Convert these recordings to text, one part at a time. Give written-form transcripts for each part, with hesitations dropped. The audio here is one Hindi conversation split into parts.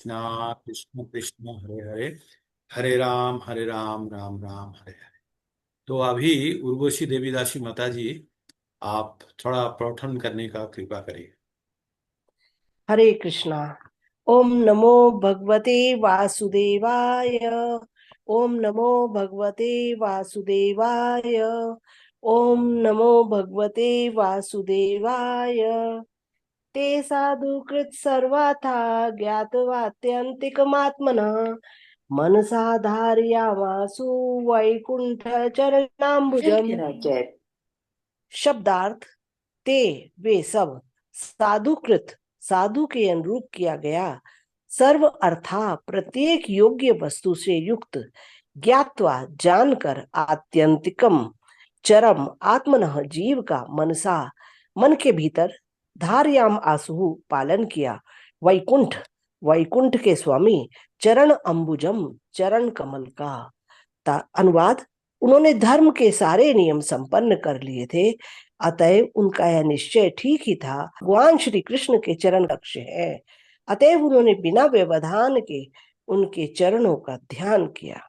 कृष्णा कृष्ण कृष्ण हरे हरे, हरे राम राम राम हरे हरे। तो अभी उर्वशी देवीदासी माता जी, आप थोड़ा प्रवचन करने का कृपा करिए। हरे कृष्णा। ओम नमो भगवते वासुदेवाय। ओम नमो भगवते वासुदेवाय। ओम नमो भगवते वासुदेवाय। ते साधुकृत सर्वाथा ज्ञातवात्यन्तिकमात्मनः मनसा धारयामासु वैकुंठ चरणाम्बुजम्। शब्दार्थ। ते वे सब साधुकृत साधु के अनुरूप किया गया, सर्व अर्था प्रत्येक योग्य वस्तु से युक्त, ज्ञात्वा जानकर, आत्यंतिकम चरम आत्मनः जीव का मनसा मन के भीतर, धारयाम आसु पालन किया, वैकुंठ वैकुंठ के स्वामी, चरण अंबुजम चरण कमल का। अनुवाद। उन्होंने धर्म के सारे नियम संपन्न कर लिए थे, अतएव उनका यह निश्चय ठीक ही था, भगवान श्री कृष्ण के चरण लक्ष्य है। अतएव उन्होंने बिना व्यवधान के उनके चरणों का ध्यान किया।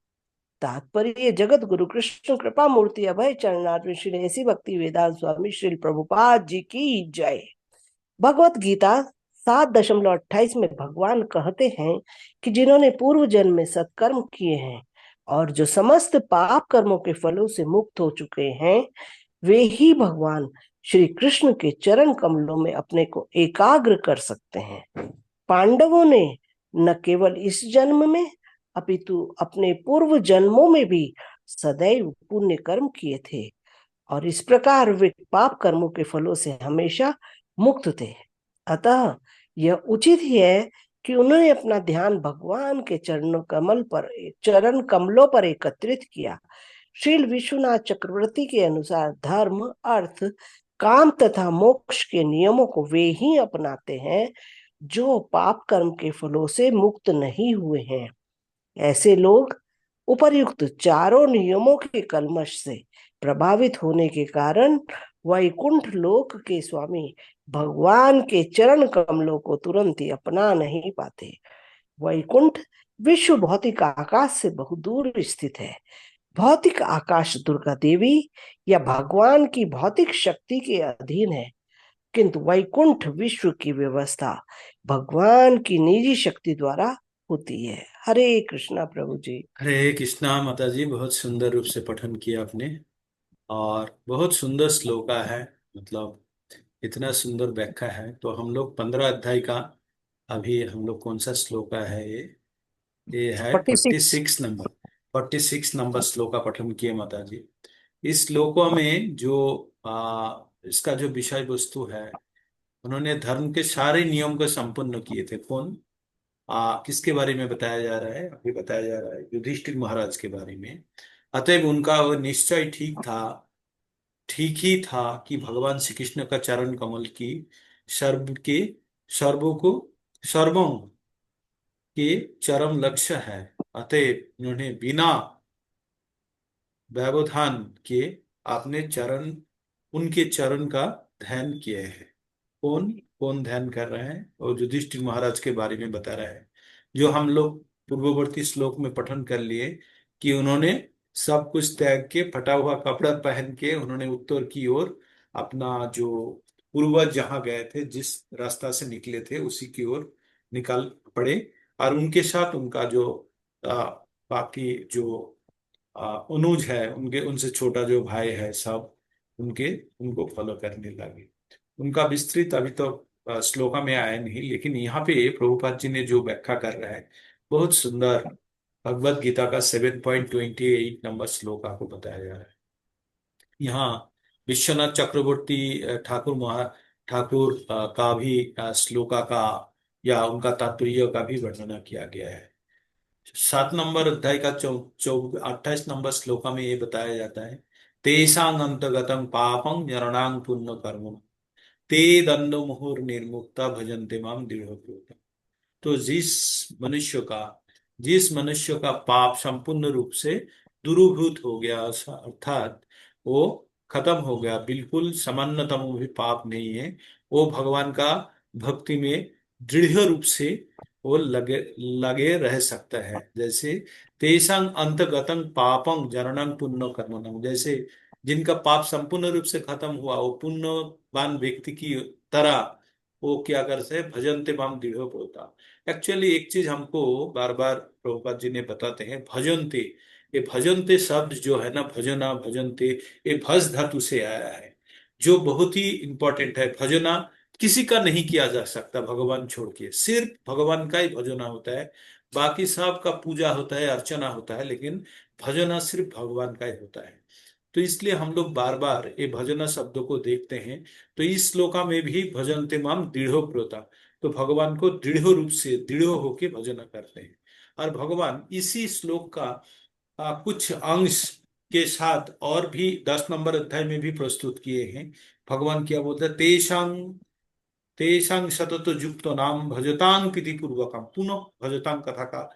तात्पर्य। जगत गुरु कृष्ण कृपा मूर्ति अभय चरणार्थ श्री ऐसी भक्ति वेदांत स्वामी श्री प्रभुपाद जी की जय। भगवत गीता 7:28 में भगवान कहते हैं कि जिन्होंने पूर्व जन्म में सत्कर्म किए हैं और जो समस्त पाप कर्मों के फलों से मुक्त हो चुके हैं, वे ही भगवान श्री कृष्ण के चरण कमलों में अपने को एकाग्र कर सकते हैं। पांडवों ने न केवल इस जन्म में अपितु अपने पूर्व जन्मों में भी सदैव पुण्य कर्म किए थे और इस प्रकार वे पाप कर्मों के फलों से हमेशा मुक्त थे। अतः यह उचित ही है कि उन्होंने अपना ध्यान भगवान के चरण कमलों पर एकत्रित किया। श्रील विश्वनाथ चक्रवर्ती के अनुसार धर्म, अर्थ, काम तथा मोक्ष के नियमों को वे ही अपनाते हैं जो पाप कर्म के फलों से मुक्त नहीं हुए हैं। ऐसे लोग उपर्युक्त चारों नियमों के कल्मश से प्रभावित होने के कारण वैकुंठ लोक के स्वामी भगवान के चरण कमलों को तुरंत ही अपना नहीं पाते। वैकुंठ विश्व भौतिक आकाश से बहुत दूर स्थित है। भौतिक आकाश दुर्गा देवी या भगवान की भौतिक शक्ति के अधीन है, किंतु वैकुंठ विश्व की व्यवस्था भगवान की निजी शक्ति द्वारा होती है। हरे कृष्णा प्रभु जी। हरे कृष्णा माता जी, बहुत सुंदर रूप से पठन किया आपने और बहुत सुंदर श्लोका है। मतलब इतना सुंदर व्याख्या है। तो हम लोग 15 अध्याय का, अभी हम लोग कौन सा श्लोका है ये है 46। 46 नंबर। 46 नंबर श्लोक का पठन किए माता जी। इस श्लोकों में जो इसका जो विषय वस्तु है, उन्होंने धर्म के सारे नियम को संपन्न किए थे। कौन, किसके बारे में बताया जा रहा है? अभी बताया जा रहा है युधिष्ठिर महाराज के बारे में। अतएव उनका वह निश्चय ठीक था, ठीक ही था कि भगवान श्री कृष्ण का चरण कमल की सर्व के सर्वों को सर्वों के चरम लक्ष्य है। अतएव उन्होंने बिना व्यवधान के अपने चरण, उनके चरण का ध्यान किए हैं। कौन कौन ध्यान कर रहे हैं? और युधिष्ठिर महाराज के बारे में बता रहा है, जो हम लोग पूर्ववर्ती श्लोक में पठन कर लिए कि उन्होंने सब कुछ त्याग के, फटा हुआ कपड़ा पहन के उन्होंने उत्तर की ओर अपना जो पूर्वज जहाँ गए थे, जिस रास्ता से निकले थे उसी की ओर निकल पड़े। और उनके साथ उनका जो बाकी जो अनुज है, उनके उनसे छोटा जो भाई है, सब उनके उनको फॉलो करने लगे। उनका विस्तृत अभी तो श्लोका में आया नहीं, लेकिन यहाँ पे प्रभुपाद जी ने जो व्याख्या कर रहा है बहुत सुंदर। भगवत गीता का 7.28 नंबर श्लोक आपको बताया जा रहा है। यहाँ विश्वनाथ चक्रवर्ती ठाकुर ठाकुर का भी श्लोका का या उनका तात्पर्य का भी वर्णना किया गया है। 7 नंबर अध्याय का 28 नंबर श्लोका में ये बताया जाता है, तेषां अंतगतम पापं नरणां पुण्य कर्म ते दंडो मुहुर निर्मुक्ता भजन्ते माम दृढ़। तो जिस मनुष्य का पाप संपूर्ण रूप से दूरीभूत हो गया, अर्थात वो खत्म हो गया, बिल्कुल सामान्यतम भी पाप नहीं है, वो भगवान का भक्ति में दृढ़ रूप से वो लगे लगे रह सकता है। जैसे तेषां अंतगतं पापं जननं पुण्य कर्मणं, जैसे जिनका पाप संपूर्ण रूप से खत्म हुआ, वो पुण्यवान व्यक्ति की तरह वो क्या करते हैं, भजनते माम दृढ़ होता। एक्चुअली एक चीज हमको बार बार प्रभुपाद जी ने बताते हैं, भजनते, ये भजनते शब्द जो है ना, भजना भजनते, ये भज धातु से आया है, जो बहुत ही इंपॉर्टेंट है। भजना किसी का नहीं किया जा सकता भगवान छोड़ के, सिर्फ भगवान का ही भजना होता है। बाकी सब का पूजा होता है, अर्चना होता है, लेकिन भजना सिर्फ भगवान का ही होता है। तो इसलिए हम लोग बार बार ये भजना शब्दों को देखते हैं। तो इस श्लोका में भी भजन्ते माम दृढ़ो प्रोता, तो भगवान को दृढ़ रूप से दृढ़ होके भजना करते हैं। और भगवान इसी श्लोक का कुछ अंश के साथ और भी 10 नंबर अध्याय में भी प्रस्तुत किए हैं। भगवान क्या बोलते हैं, तेषां तेषां सतत युक्त नाम भजतां प्रीति पूर्वकम, पुनः भजतां कथा का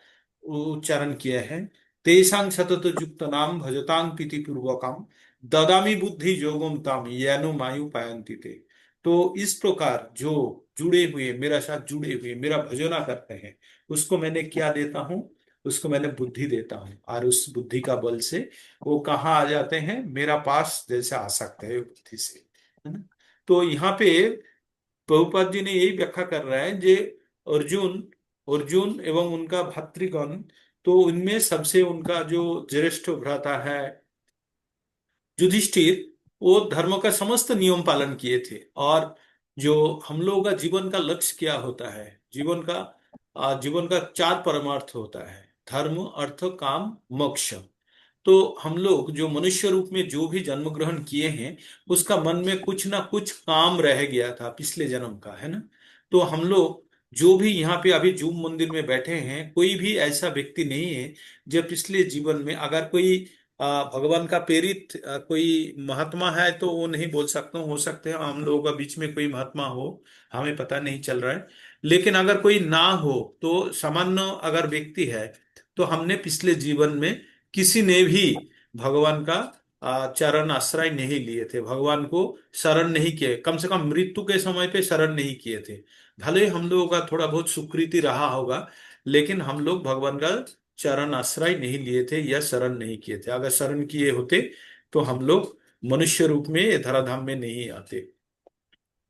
उच्चारण किया है। तेषां सतत युक्त नाम भजतां प्रीति पूर्वकम ददामि बुद्धि योगम ताम येनो मायु पायन्ति ते। तो इस प्रकार जो जुड़े हुए, मेरा साथ जुड़े हुए, मेरा भजना करते हैं, उसको मैंने क्या देता हूँ, उसको मैंने बुद्धि देता हूँ। और उस बुद्धि का बल से वो कहाँ आ जाते हैं, मेरा पास जैसे आ सकते हैं बुद्धि से, है ना। तो यहाँ पे प्रभुपाद जी ने यही व्याख्या कर रहा है, जे अर्जुन अर्जुन एवं उनका भातृगण, तो उनमें सबसे उनका जो ज्येष्ठ भ्राता है युधिष्ठिर, वो धर्म का समस्त नियम पालन किए थे। और जो हम लोगों का जीवन का लक्ष्य क्या होता है, जीवन का 4 परमार्थ होता है, धर्म अर्थ काम मोक्ष। तो हम लोग जो मनुष्य रूप में जो भी जन्म ग्रहण किए हैं, उसका मन में कुछ ना कुछ काम रह गया था पिछले जन्म का, है ना। तो हम लोग जो भी यहाँ पे अभी जूम मंदिर में बैठे हैं, कोई भी ऐसा व्यक्ति नहीं है जो पिछले जीवन में, अगर कोई भगवान का प्रेरित कोई महात्मा है तो वो नहीं बोल सकता, हो सकते हैं हम लोगों का बीच में कोई महात्मा हो, हमें पता नहीं चल रहा है। लेकिन अगर कोई ना हो, तो सामान्य अगर व्यक्ति है, तो हमने पिछले जीवन में किसी ने भी भगवान का चरण आश्रय नहीं लिए थे, भगवान को शरण नहीं किए, कम से कम मृत्यु के समय पे शरण नहीं किए थे। भले ही हम लोगों का थोड़ा बहुत सुकृति रहा होगा, लेकिन हम लोग भगवान का चरण आश्रय नहीं लिए थे या शरण नहीं किए थे। अगर शरण किए होते तो हम लोग मनुष्य रूप में ये धराधाम में नहीं आते।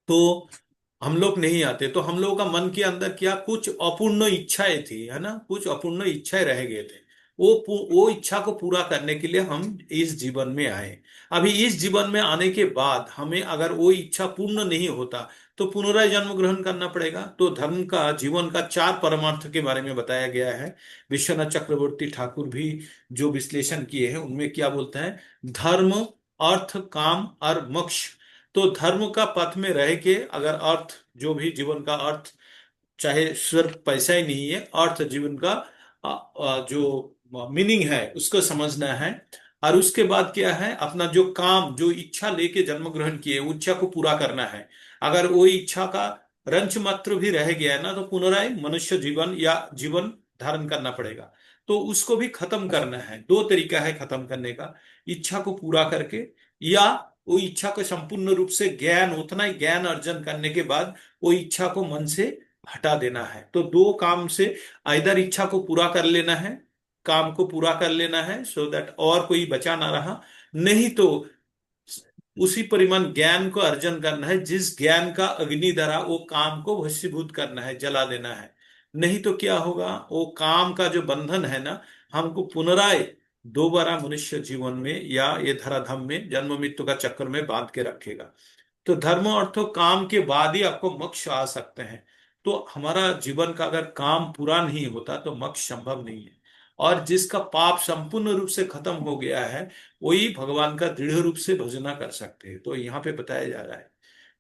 तो हम लोग नहीं आते, तो हम लोगों का मन के अंदर क्या कुछ अपूर्ण इच्छाएं थी, है ना, कुछ अपूर्ण इच्छाएं रह गए थे। वो इच्छा को पूरा करने के लिए हम इस जीवन में आए। अभी इस जीवन में आने के बाद हमें अगर वो इच्छा पूर्ण नहीं होता, तो पुनराय जन्म ग्रहण करना पड़ेगा। तो धर्म का, जीवन का 4 परमार्थ के बारे में बताया गया है। विश्वनाथ चक्रवर्ती ठाकुर भी जो विश्लेषण किए हैं, उनमें क्या बोलते हैं, धर्म अर्थ काम और मोक्ष। तो धर्म का पथ में रह के अगर अर्थ, जो भी जीवन का अर्थ, चाहे सिर्फ पैसा ही नहीं है, अर्थ जीवन का जो मीनिंग है उसको समझना है। और उसके बाद क्या है, अपना जो काम, जो इच्छा लेके जन्म ग्रहण किए, वो इच्छा को पूरा करना है। अगर वो इच्छा का रंच मात्र भी रह गया है ना, तो पुनराय मनुष्य जीवन या जीवन धारण करना पड़ेगा। तो उसको भी खत्म करना है। 2 तरीका है खत्म करने का, इच्छा को पूरा करके, या वो इच्छा को संपूर्ण रूप से ज्ञान, उतना ही ज्ञान अर्जन करने के बाद वो इच्छा को मन से हटा देना है। तो 2 काम से, इधर इच्छा को पूरा कर लेना है, काम को पूरा कर लेना है, सो दैट और कोई बचा ना रहा। नहीं तो उसी परिमाण ज्ञान को अर्जन करना है, जिस ज्ञान का अग्नि द्वारा वो काम को भस्मीभूत करना है, जला देना है। नहीं तो क्या होगा, वो काम का जो बंधन है ना, हमको पुनराय दोबारा मनुष्य जीवन में या ये धराधाम में जन्म मृत्यु का चक्कर में बांध के रखेगा। तो धर्म अर्थ काम के बाद ही आपको मोक्ष आ सकते हैं। तो हमारा जीवन का अगर काम पूरा नहीं होता तो मोक्ष संभव नहीं है। और जिसका पाप संपूर्ण रूप से खत्म हो गया है, वही भगवान का दृढ़ रूप से भजना कर सकते हैं। तो यहाँ पे बताया जा रहा है,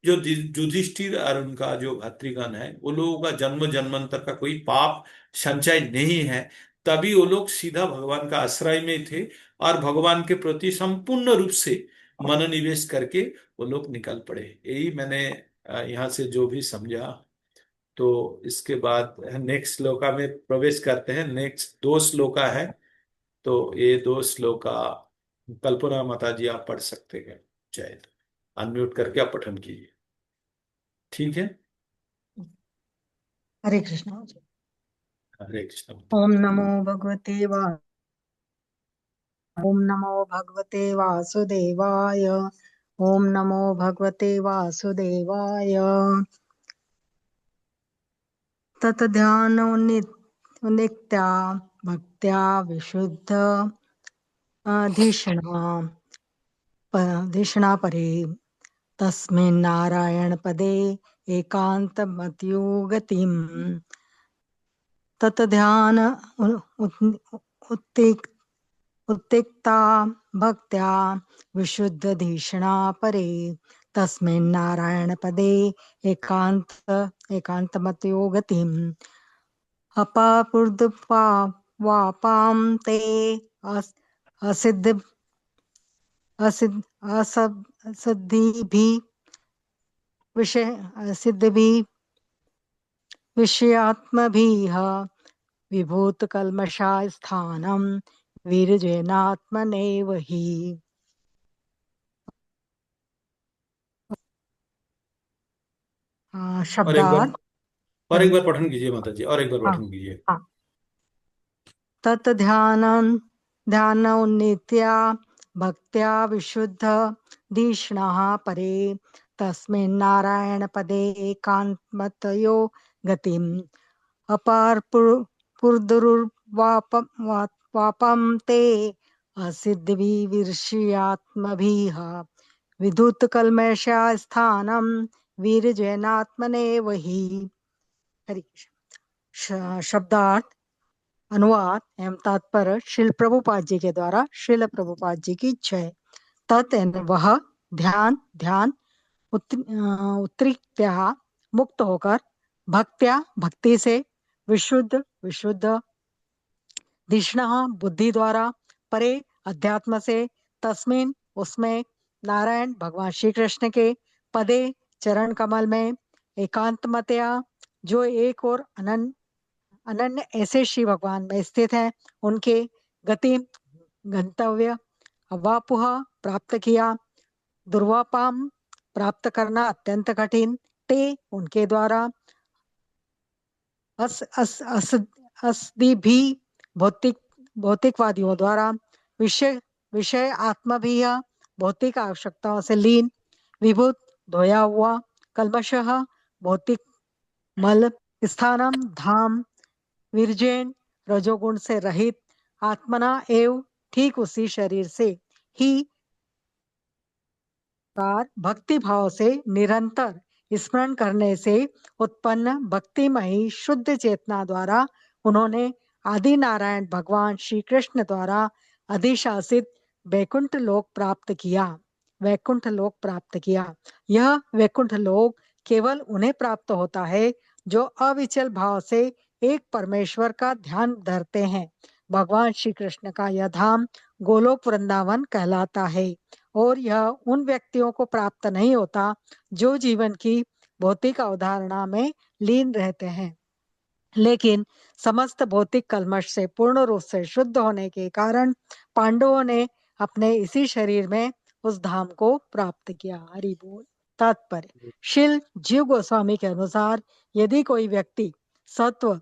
जो युधिष्ठिर और उनका जो भातृगण है, वो लोगों का जन्म जन्मांतर का कोई पाप संचय नहीं है, तभी वो लोग सीधा भगवान का आश्रय में थे। और भगवान के प्रति संपूर्ण रूप से मनोनिवेश करके वो लोग निकल पड़े। यही मैंने यहाँ से जो भी समझा। तो इसके बाद नेक्स्ट श्लोका में प्रवेश करते हैं। नेक्स्ट 2 श्लोका है, तो ये 2 श्लोका कल्पना माता जी आप पढ़ सकते हैं, चाहे अनम्यूट करके आप पठन कीजिए। ठीक है। हरे कृष्णा। हरे कृष्ण। ओम नमो भगवते वा ओम नमो भगवते वासुदेवाय। ओम नमो भगवते वासुदेवाय। तत ध्यान नित्या भक्त्या विशुद्ध धिषणा परे तस्मिन् नारायण पदे एकांतमत्यो गतिम्। तत ध्यान उत्तिक्ता भक्त्या विशुद्ध धिषणा परे तस्मिन् नारायण पदे एकांतमत्यो गतिम्। अपापूर्दपा वापां ते असिद्ध असिद्ध असद्धिभिः सिद्धिभिः विषयात्मभिः विभूतकल्मषास्थानं वीरजनात्मनैव हि। और एक बार शब्दार्थ। और एक बार पठन कीजिए माता जी, और एक बार हाँ पठन कीजिए। हाँ। तत् ध्यानोन्नित्या भक्त्या विशुद्ध धिषणः परे तस्मिन् नारायण पदे एकांतमतयो गतिम्। अपारपुर्दुर्वापं ते असिद्धिविर्षयात्मभिः विधुतकल्मषास्थानं वीरजनात्मनेव हि। हरि कृष्ण। शब्दार्थ, अनुवाद एवं तात्पर्य श्रील प्रभुपाद जी के द्वारा श्रील प्रभुपाद जी की जय। तत् वह ध्यान ध्यान उत्तरित्या मुक्त होकर भक्त्या भक्ति से विशुद्ध विशुद्ध धिषणः बुद्धि द्वारा परे अध्यात्म से तस्मिन उसमें नारायण भगवान श्री कृष्ण के पदे चरण कमल में एकांतमतया जो एक और अनन्य अनन्य ऐसे श्री भगवान में स्थित है उनके गति गंतव्य अवापुह प्राप्त किया दुर्वापाम प्राप्त करना अत्यंत कठिन ते उनके द्वारा अस अस अस अस्दि भी भौतिक भौतिकवादियों द्वारा विषय विषय आत्मा भी भौतिक आवश्यकताओं से लीन विभूत धोया हुआ कल्मशः भौतिक मल स्थानम धाम विरजैन रजोगुण से रहित आत्मना एव ठीक उसी शरीर से ही भक्ति भाव से निरंतर स्मरण करने से उत्पन्न भक्तिमयी शुद्ध चेतना द्वारा उन्होंने आदि नारायण भगवान श्री कृष्ण द्वारा अधिशासित वैकुंठ लोक प्राप्त किया। वैकुंठ लोक प्राप्त किया। यह वैकुंठ लोक केवल उन्हें प्राप्त होता है जो अविचल भाव से एक परमेश्वर का ध्यान धरते हैं। भगवान श्री कृष्ण का यह धाम गोलोक वृंदावन कहलाता है और यह उन व्यक्तियों को प्राप्त नहीं होता जो जीवन की भौतिक अवधारणा में लीन रहते हैं, लेकिन समस्त भौतिक कल्मश से पूर्ण रूप से शुद्ध होने के कारण पांडवों ने अपने इसी शरीर में उस धाम को प्राप्त किया। हरि बोल। तात्पर्य, शिल जीव गोस्वामी के अनुसार यदि कोई व्यक्ति सत्व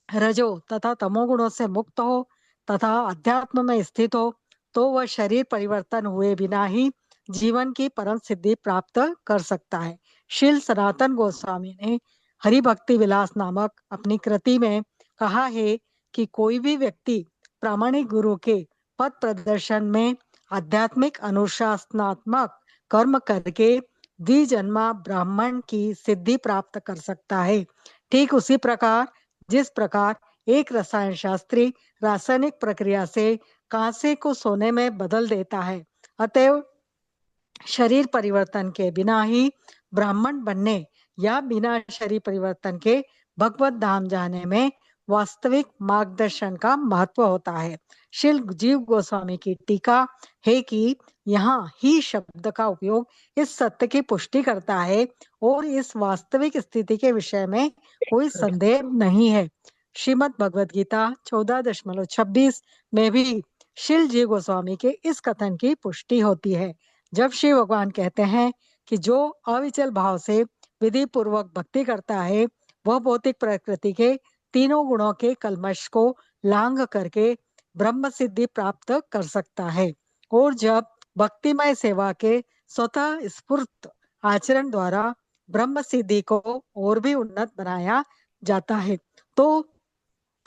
रजो तथा तमोगुणों से मुक्त हो तथा अध्यात्म में स्थित हो तो वह शरीर परिवर्तन हुए बिना ही जीवन की परम सिद्धि प्राप्त कर सकता है। श्रील सनातन गोस्वामी ने हरि भक्ति विलास नामक अपनी कृति में कहा है कि कोई भी व्यक्ति प्रामाणिक गुरु के पद प्रदर्शन में आध्यात्मिक अनुशासनात्मक कर्म करके द्विजन्मा ब्राह्मण की सिद्धि प्राप्त कर सकता है। ठीक उसी प्रकार जिस प्रकार एक रसायन शास्त्री रासायनिक प्रक्रिया से कांसे को सोने में बदल देता है, अतएव शरीर परिवर्तन के बिना ही ब्राह्मण बनने या बिना शरीर परिवर्तन के भगवत धाम जाने में वास्तविक मार्गदर्शन का महत्व होता है। श्री जीव गोस्वामी की टीका है कि यहाँ ही शब्द का उपयोग इस सत्य की पुष्टि करता है और इस वास्तविक स्थिति के विषय में कोई संदेह नहीं है। श्रीमद् भगवद गीता 14.26 में भी श्री जीव गोस्वामी के इस कथन की पुष्टि होती है, जब श्री भगवान कहते हैं कि जो अविचल भाव से विधि पूर्वक भक्ति करता है वह भौतिक प्रकृति के तीनों गुणों के कल्मश को लांघ करके ब्रह्म सिद्धि प्राप्त कर सकता है। और जब भक्तिमय सेवा के स्वतः स्फूर्त आचरण द्वारा ब्रह्म सिद्धि को और भी उन्नत बनाया जाता है, तो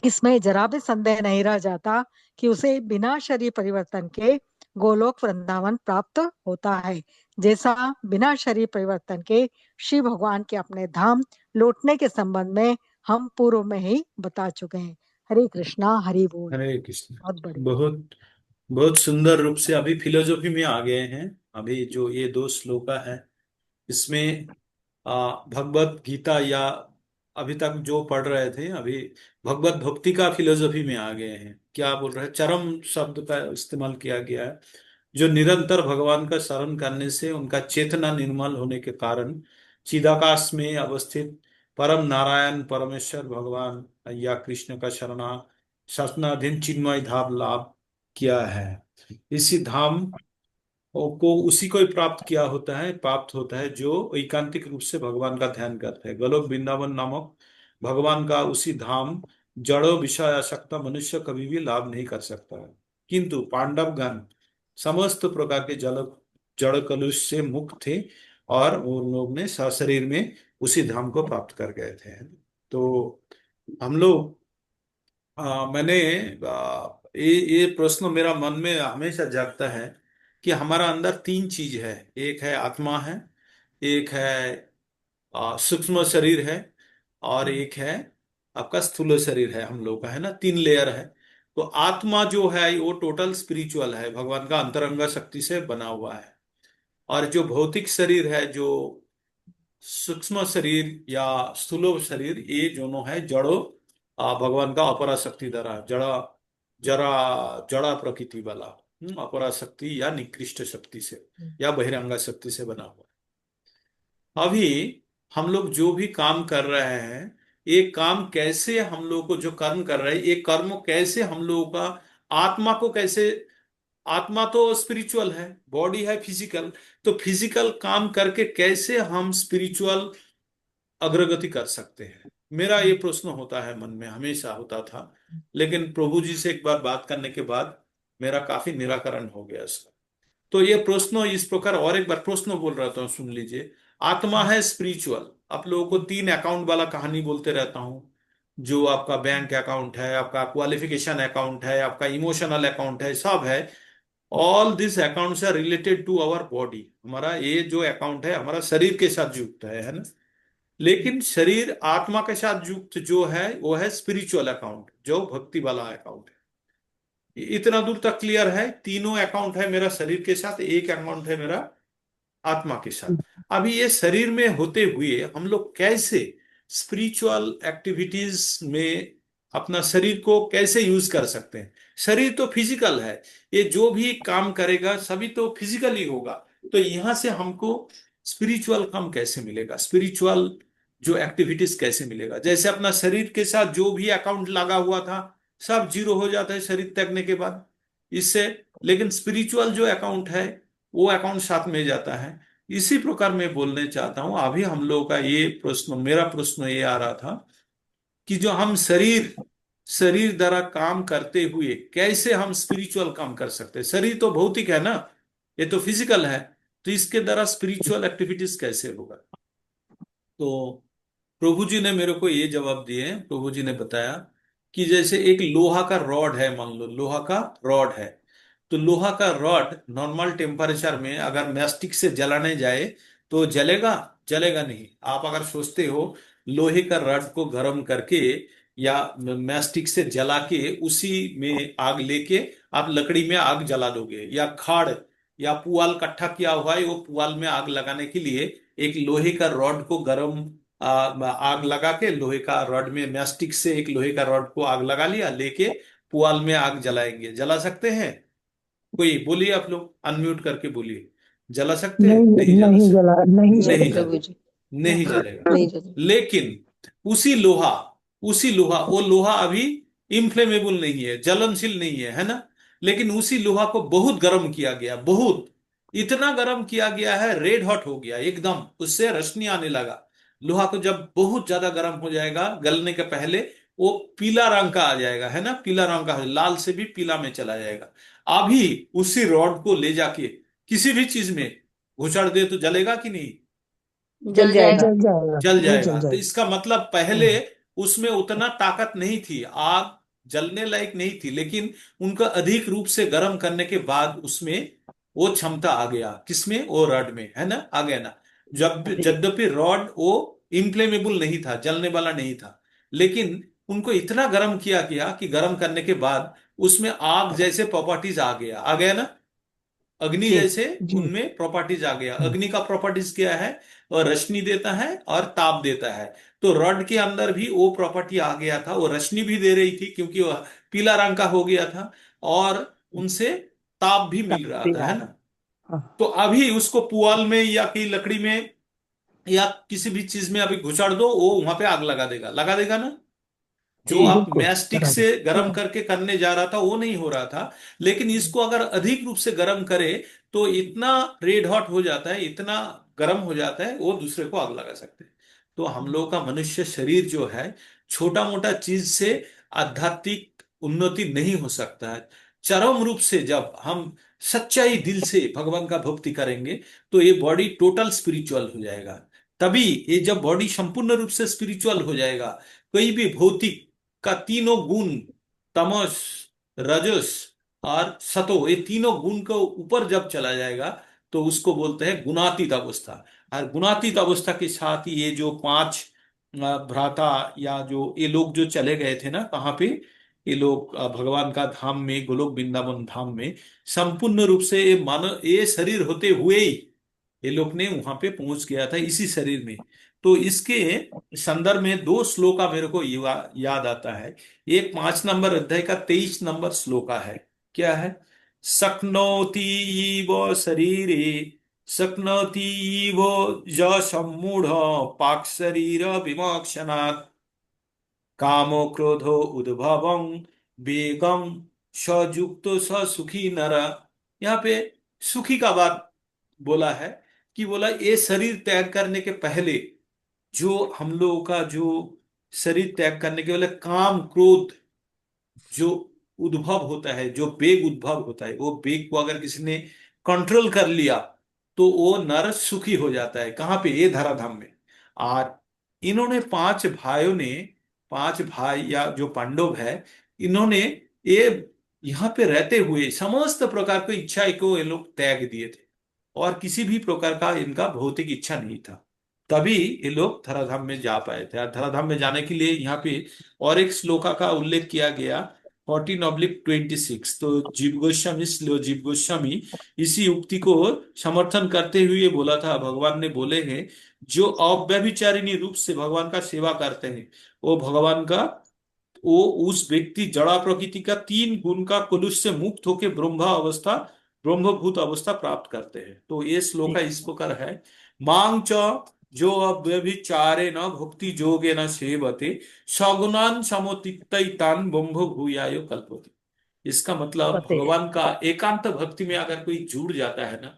इसमें जरा भी संदेह नहीं रह जाता कि उसे बिना शरीर परिवर्तन के गोलोक वृंदावन प्राप्त होता है, जैसा बिना शरीर परिवर्तन के श्री भगवान के अपने धाम लौटने के संबंध में हम पूर्व में ही बता चुके हैं। हरे कृष्णा, हरि बोल। हरे कृष्ण। बहुत बढ़िया। बहुत बहुत सुंदर रूप से अभी फिलोसॉफी में आ गए हैं। अभी जो ये दो श्लोक है, इसमें भगवत गीता या अभी तक जो पढ़ रहे थे, अभी भगवत भक्ति का फिलोसॉफी में आ गए हैं। क्या बोल रहे हैं, चरम शब्द का इस्तेमाल किया गया है। जो निरंतर भगवान का शरण करने से उनका चेतना निर्मल होने के कारण चिदाकाश में अवस्थित परम नारायण परमेश्वर भगवान या कृष्ण का शासनाधीन चिन्मय धाम लाभ किया है। इसी धाम को उसी को ही प्राप्त होता है जो एकांतिक रूप से भगवान का ध्यान करते हैं। गोलोक वृंदावन नामक भगवान का उसी धाम जड़ो विषय आसक्त मनुष्य कभी भी लाभ नहीं कर सकता है। किंतु पांडवगण समस्त प्रकार के जड़ कलुष से मुक्त थे और उन लोग ने सशरीर में उसी धाम को प्राप्त कर गए थे। तो हम लोग मैंने ये प्रश्न मेरा मन में हमेशा जागता है कि हमारा अंदर तीन चीज है। एक है आत्मा है, एक है सूक्ष्म शरीर है, और एक है आपका स्थूल शरीर है। हम लोग का है ना, तीन लेयर है। तो आत्मा जो है वो टोटल स्पिरिचुअल है, भगवान का अंतरंग शक्ति से बना हुआ है। और जो भौतिक शरीर है, जो सूक्ष्म शरीर या स्थूल शरीर, ये दोनों है जड़ो भगवान का अपरा शक्ति द्वारा जड़ा जरा जड़ा प्रकृति वाला अपरा शक्ति या निकृष्ट शक्ति से या बहिरंगा शक्ति से बना हुआ। अभी हम लोग जो भी काम कर रहे हैं, ये काम कैसे हम लोग को जो कर्म कर रहे हैं, ये कर्म कैसे हम लोगों का आत्मा को कैसे, आत्मा तो स्पिरिचुअल है, बॉडी है फिजिकल, तो फिजिकल काम करके कैसे हम स्पिरिचुअल अग्रगति कर सकते हैं। मेरा ये प्रश्न होता है, मन में हमेशा होता था। लेकिन प्रभु जी से एक बार बात करने के बाद मेरा काफी निराकरण हो गया इसका। तो ये प्रश्न इस प्रकार, और एक बार प्रश्न बोल रहा था, सुन लीजिए। आत्मा है स्पिरिचुअल। आप लोगों को तीन अकाउंट वाला कहानी बोलते रहता हूं। जो आपका बैंक अकाउंट है, आपका क्वालिफिकेशन अकाउंट है, आपका इमोशनल अकाउंट है, सब है। All this accounts are related to our body. हमारा ये जो अकाउंट है हमारा शरीर के साथ युक्त है ना। लेकिन शरीर आत्मा के साथ युक्त जो है वो है स्पिरिचुअल अकाउंट, जो भक्ति वाला अकाउंट है। इतना दूर तक क्लियर है। तीनों अकाउंट है मेरा शरीर के साथ, एक अकाउंट है मेरा आत्मा के साथ। अभी ये शरीर में होते हुए हम लोग कैसे स्पिरिचुअल एक्टिविटीज में अपना शरीर को कैसे यूज कर सकते हैं। शरीर तो फिजिकल है, ये जो भी काम करेगा सभी तो फिजिकल ही होगा। तो यहां से हमको स्पिरिचुअल काम कैसे मिलेगा, स्पिरिचुअल जो एक्टिविटीज कैसे मिलेगा। जैसे अपना शरीर के साथ जो भी अकाउंट लगा हुआ था सब जीरो हो जाता है शरीर त्यागने के बाद इससे। लेकिन स्पिरिचुअल जो अकाउंट है वो अकाउंट साथ में जाता है। इसी प्रकार मैं बोलने चाहता हूं। अभी हम लोगों का ये प्रश्न, मेरा प्रश्न ये आ रहा था कि जो हम शरीर शरीर द्वारा काम करते हुए कैसे हम स्पिरिचुअल काम कर सकते हैं। शरीर तो भौतिक है ना, ये तो फिजिकल है, तो इसके द्वारा स्पिरिचुअल एक्टिविटीज कैसे होगा। तो प्रभु जी ने मेरे को ये जवाब दिए। प्रभु जी ने बताया कि जैसे एक लोहा का रॉड है, मान लो लोहा का रॉड है। तो लोहा का रॉड नॉर्मल टेम्परेचर में अगर मैस्टिक से जलाने जाए तो जलेगा, जलेगा नहीं। आप अगर सोचते हो लोहे का रॉड को गर्म करके या मैस्टिक से जला के उसी में आग लेके आप लकड़ी में आग जला दोगे, या खाड़ या पुआल इकट्ठा किया हुआ है वो पुआल में आग लगाने के लिए एक लोहे का रॉड को गर्म आग लगा के, लोहे का रॉड में मैस्टिक से एक लोहे का रॉड को आग लगा लिया, लेके पुआल में आग जलाएंगे। जला सकते हैं? कोई बोलिए, आप लोग अनम्यूट करके बोलिए। जला सकते हैं? नहीं, नहीं जला नहीं सकते। जला, नहीं नहीं जलेगा। जले, प्रभु जी। नहीं जलेगा। नहीं जले। लेकिन उसी लोहा वो लोहा अभी इनफ्लेमेबल नहीं है, जलनशील नहीं है ना। लेकिन उसी लोहा को बहुत गर्म किया गया, बहुत इतना गर्म किया गया है, रेड हॉट हो गया एकदम, उससे रोशनी आने लगा। लोहा को जब बहुत ज्यादा गर्म हो जाएगा, गलने के पहले वो पीला रंग का आ जाएगा, है ना, पीला रंग का, लाल से भी पीला में चला जाएगा। अभी उसी रॉड को ले जाके किसी भी चीज में घुसड़ दे तो जलेगा कि नहीं? जल जल जाएगा। जाएगा। जल जाएगा, जल वो जाएगा। जल तो जाएगा। इसका मतलब पहले उसमें उतना ताकत नहीं थी, आग जलने लायक नहीं थी, लेकिन उनका अधिक रूप से गर्म करने के बाद उसमें वो क्षमता आ गया। किसमें? वो रॉड में, है ना, आ गया ना। जब जी। यद्यपि रॉड वो इम्फ्लेमेबल नहीं था, जलने वाला नहीं था, लेकिन उनको इतना गर्म किया गया कि गर्म करने के बाद उसमें आग जैसे प्रॉपर्टीज आ गया ना, अग्नि जी। जैसे जी। उनमें प्रॉपर्टीज आ गया। हम्म। अग्नि का प्रॉपर्टीज क्या है? और रोशनी देता है और ताप देता है। तो रॉड के अंदर भी वो प्रॉपर्टी आ गया था, वो रोशनी भी दे रही थी क्योंकि वो पीला रंग का हो गया था, और उनसे ताप भी मिल रहा भी था, रहा है ना। था। हाँ। तो अभी उसको पुआल में या कि लकड़ी में या किसी भी चीज में अभी घुसाड़ दो, वो वहां पे आग लगा देगा ना। जो जी। आप बिल्कुल मैस्टिक बराबर। से गर्म करके करने जा रहा था वो नहीं हो रहा था, लेकिन इसको अगर अधिक रूप से गर्म करे तो इतना रेड हॉट हो जाता है, इतना गर्म हो जाता है, वो दूसरे को आग लगा सकते हैं। तो हम लोग का मनुष्य शरीर जो है, छोटा मोटा चीज से आध्यात्मिक उन्नति नहीं हो सकता है। चरम रूप से जब हम सच्चाई दिल से भगवान का भक्ति करेंगे तो ये बॉडी टोटल स्पिरिचुअल हो जाएगा। तभी ये जब बॉडी संपूर्ण रूप से स्पिरिचुअल हो जाएगा, कोई भी भौतिक का तीनों गुण, तमस, रजस और सतो, ये तीनों गुण को ऊपर जब चला जाएगा तो उसको बोलते हैं गुणातीत अवस्था। और गुणातीत अवस्था के साथ ही ये जो पांच भ्राता या जो ये लोग जो चले गए थे ना, कहाँ पे? ये लोग भगवान का धाम में, गोलोक वृंदावन धाम में, संपूर्ण रूप से ये मानव, ये शरीर होते हुए ही ये लोग ने वहां पे पहुंच गया था इसी शरीर में। तो इसके संदर्भ में दो श्लोका मेरे को याद आता है। एक 5 नंबर अध्याय का 23 नंबर श्लोका है। क्या है? शक्नोति वो शरीरे, शक्नोति वो य सम्मूढ़ पाक शरीर विमोक्षणात्, कामो क्रोधो उद्भवं वेगम सयुक्त स सुखी नर। यहाँ पे सुखी का बात बोला है, कि बोला ये शरीर त्याग करने के पहले जो हम लोगों का जो शरीर त्याग करने के पहले काम क्रोध जो उद्भव होता है, जो वेग उद्भव होता है, वो वेग को अगर किसी ने कंट्रोल कर लिया तो वो नर सुखी हो जाता है। कहाँ पे? ये धराधाम में। और इन्होंने पांच भाइयों ने, पांच भाई या जो पांडव है, इन्होंने ये यहाँ पे रहते हुए समस्त प्रकार की इच्छा को ये लोग त्याग दिए थे, और किसी भी प्रकार का इनका भौतिक इच्छा नहीं था। तभी ये लोग धराधाम में जा पाए थे। और धराधाम में जाने के लिए यहाँ पे और एक श्लोका का उल्लेख किया गया, 14/26। तो जीव गोस्वामी, श्लो जीव गोस्वामी इसी उक्ति को समर्थन करते हुए बोला था, भगवान ने बोले हैं, जो अव्यभिचारिणी रूप से भगवान का सेवा करते हैं वो भगवान का, वो उस व्यक्ति जड़ा प्रकृति का 3 गुण का कुलुष से मुक्त होकर ब्रह्मभूत अवस्था प्राप्त करते हैं। तो ये श्लोक जी। इस प्रकार है, मांग च जो अव्यभिचारे न भक्ति जोगे न सेवते, सगुणान समोतितान ब्रह्म भूयाय कल्पते। इसका मतलब पते हैं। भगवान का एकांत भक्ति में अगर कोई जुड़ जाता है ना,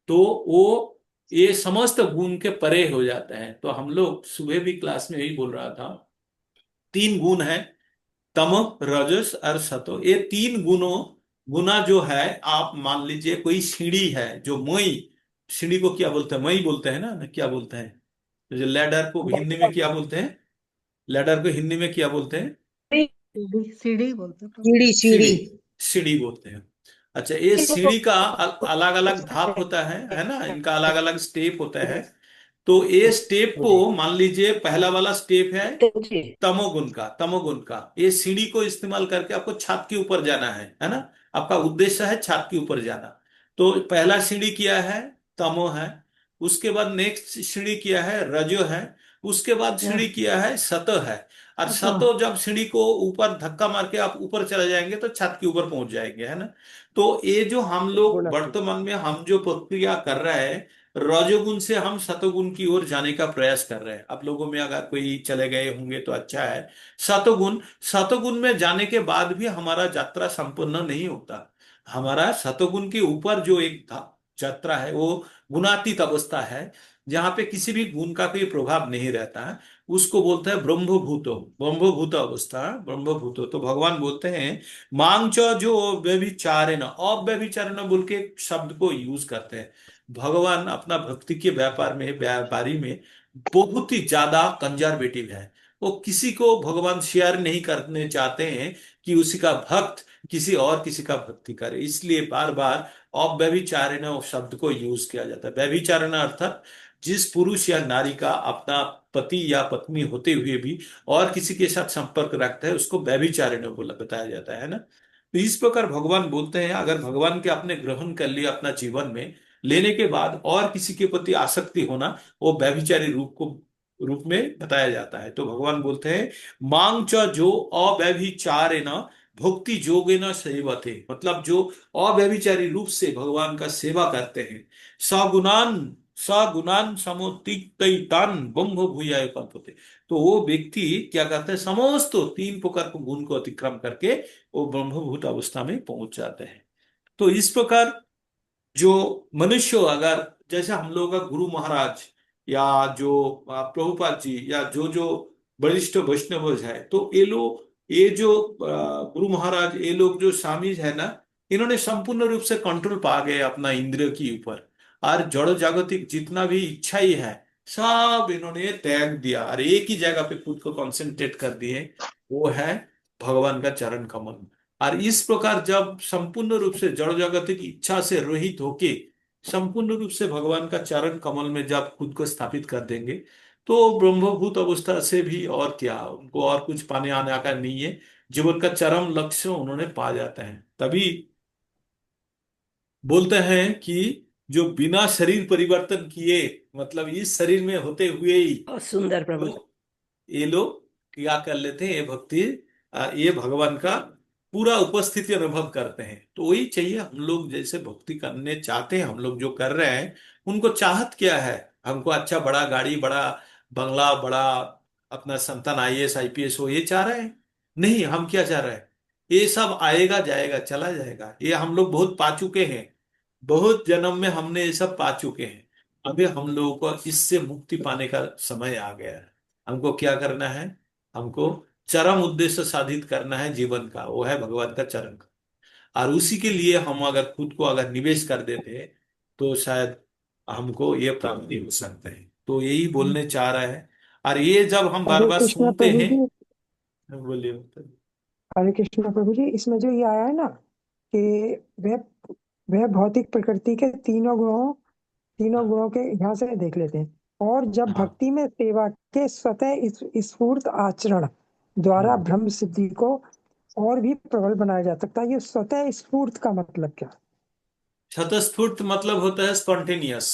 तो वो ये समस्त गुण के परे हो जाता है। तो हम लोग सुबह भी क्लास में यही बोल रहा था, 3 गुण है, तम, रजस और सतो। ये 3 गुणों, गुना जो है, आप मान लीजिए कोई सीढ़ी है जो मई, सीढ़ी को क्या बोलते हैं? मई बोलते हैं ना, क्या बोलते हैं? तो जो लैडर को हिंदी में क्या बोलते हैं? लैडर को हिंदी में क्या बोलते हैं? सीढ़ी सीढ़ी बोलते हैं प्रभु। सीढ़ी सीढ़ी, सीढ़ी। सीढ़ी बोलते हैं। अच्छा, ये सीढ़ी का अलग अलग धाप होता है ना, इनका अलग अलग स्टेप होता है। तो ये स्टेप को जी। मान लीजिए, पहला वाला स्टेप है जी। तमोगुण का ये सीढ़ी को इस्तेमाल करके आपको छत के ऊपर जाना है ना। आपका उद्देश्य है छत के ऊपर जाना। तो पहला सीढ़ी किया है, तमो है। उसके बाद नेक्स्ट सीढ़ी किया है, रजो है। उसके बाद सीढ़ी किया है, सतो है। और तो सतो जब सीढ़ी को ऊपर धक्का मार के आप ऊपर चले जाएंगे तो छत के ऊपर पहुंच जाएंगे, है ना। तो ये जो हम लोग गुणातीत। वर्तमान में हम जो प्रक्रिया कर रहे हैं, रजोगुण से हम सतोगुण की ओर जाने का प्रयास कर रहे हैं। आप लोगों में अगर कोई चले गए होंगे तो अच्छा है। सतोगुण, सतोगुण में जाने के बाद भी हमारा यात्रा संपूर्ण नहीं होता। हमारा सतोगुण के ऊपर जो एक यात्रा है वो गुणातीत अवस्था है, जहाँ पे किसी भी गुण का कोई प्रभाव नहीं रहता है। उसको बोलते हैं ब्रह्मभूतो, ब्रह्मभूत अवस्था, ब्रह्मभूतो। तो भगवान बोलते हैं मांग च जो व्यभिचारेण, अव्यभिचारेण बोल के एक शब्द को यूज करते हैं। भगवान अपना भक्ति के व्यापार में, व्यापारी में बहुत ही ज्यादा कंजर्वेटिव है। वो किसी को भगवान शेयर नहीं करने चाहते हैं कि उसी का भक्त किसी और किसी का भक्ति करे, इसलिए बार बार अव्यभिचारेण शब्द को यूज किया जाता है। व्यभिचारेण अर्थात जिस पुरुष या नारी का अपना पति या पत्नी होते हुए भी और किसी के साथ संपर्क रखता है उसको व्यभिचारिणी बोला बताया जाता है ना। तो इस प्रकार भगवान बोलते हैं अगर भगवान के आपने ग्रहण कर लिया अपना जीवन में, लेने के बाद और किसी के प्रति आसक्ति होना, वो व्यभिचारी रूप में बताया जाता है। तो भगवान बोलते हैं मांग च जो अव्यभिचारेण भक्ति जोगेन सेवते, मतलब जो अव्यभिचारी रूप से भगवान का सेवा करते हैं, सगुणान सगुणान समुत्थितान ब्रह्म भूयाय कल्पते। तो वो व्यक्ति क्या करते हैं, समस्त तीन प्रकार के गुण को अतिक्रम करके वो ब्रह्मभूत अवस्था में पहुंच जाते हैं। तो इस प्रकार जो मनुष्य अगर, जैसे हम लोग का गुरु महाराज या जो प्रभुपाद जी या जो जो वरिष्ठ वैष्णव है, तो ये लोग, ये जो गुरु महाराज, ये लोग जो स्वामी है ना, इन्होंने संपूर्ण रूप से कंट्रोल पा गए अपना इंद्रिय के ऊपर, और जड़ जागतिक जितना भी इच्छा ही है सब इन्होंने त्याग दिया और एक ही जगह पे खुद को कंसंट्रेट कर दिए, वो है भगवान का चरण कमल। और इस प्रकार जब संपूर्ण रूप से जड़ जगत की इच्छा से रहित होके संपूर्ण रूप से भगवान का चरण कमल में जब खुद को स्थापित कर देंगे, तो ब्रह्मभूत अवस्था से भी और क्या, उनको और कुछ पाने आने का नहीं है। जीवन का चरम लक्ष्य उन्होंने पा जाते हैं। तभी बोलते हैं कि जो बिना शरीर परिवर्तन किए, मतलब इस शरीर में होते हुए ही, बहुत सुंदर प्रभु जी। तो ये लोग क्या कर लेते हैं, ये भक्ति, ये भगवान का पूरा उपस्थिति अनुभव करते हैं। तो वही चाहिए, हम लोग जैसे भक्ति करने चाहते हैं, हम लोग जो कर रहे हैं, उनको चाहत क्या है, हमको अच्छा बड़ा गाड़ी, बड़ा बंगला, बड़ा अपना संतान आईएएस आईपीएस हो, ये चाह रहे हैं? नहीं, हम क्या चाह रहे हैं, ये सब आएगा जाएगा चला जाएगा, ये हम लोग बहुत पा चुके हैं, बहुत जन्म में हमने ये सब पा चुके हैं। अभी हम लोगों को इससे मुक्ति पाने का समय आ गया है। हमको क्या करना है, हमको चरम उद्देश्य साधित करना है जीवन का, वो है भगवान का चरण का। और उसी के लिए हम अगर खुद को अगर निवेश कर देते हैं, तो शायद हमको ये प्राप्ति हो सकते हैं। तो यही बोलने चाह रहा है। और ये जब हम बार हरे बार कृष्णा सुनते प्रभु हैं, जी। बोलिए। हरे कृष्णा प्रभु जी, इसमें जो ये आया है ना कि वह वह भौतिक प्रकृति के तीनों हाँ गुणों के यहाँ से देख लेते हैं। और जब हाँ। भक्ति में सेवा के स्वतः स्फूर्त आचरण द्वारा हम्म। ब्रह्म सिद्धि को और भी प्रबल बनाया जा सकता है। ये स्वतः स्फूर्त का मतलब क्या? स्वतःस्फूर्त मतलब होता है स्पॉन्टेनियस।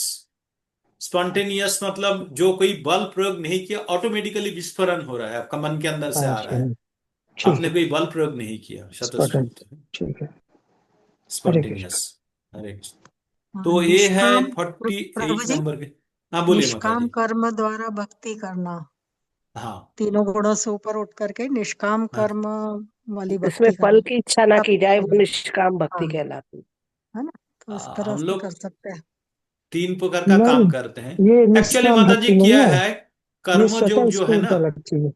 स्पॉन्टेनियस मतलब जो कोई बल प्रयोग नहीं किया, ऑटोमेटिकली विस्फोरण हो रहा है, आपका मन के अंदर से आ रहा अच्छा, है, ठीक आपने है। कोई बल प्रयोग नहीं किया, स्पष्ट, स्वतःस्फूर्त, ठीक है। हरे स्पॉन्टेनियस। कृष्ण। अरे, तो ये है निष्काम 48 प्रभु जी, नंबर के। हाँ बोलिए माता निष्काम जी। कर्म द्वारा भक्ति करना, हाँ तीनों गुणों से ऊपर उठ करके निष्काम हाँ। कर्म वाली जिसमें भक्ति फल करना, की इच्छा ना तब की जाए वो होगा। निष्काम भक्ति हाँ, कहलाती है ना, तो इस तरह हम से लोग कर सकते हैं। तीन प्रकार का नहीं, काम करते हैं। ये एक्चुअली निष्काम माता जी भक्ति नहीं क्या है, है, ये कर्म योग स्वतः जो है स्फूर्त ना, अलग चीज है।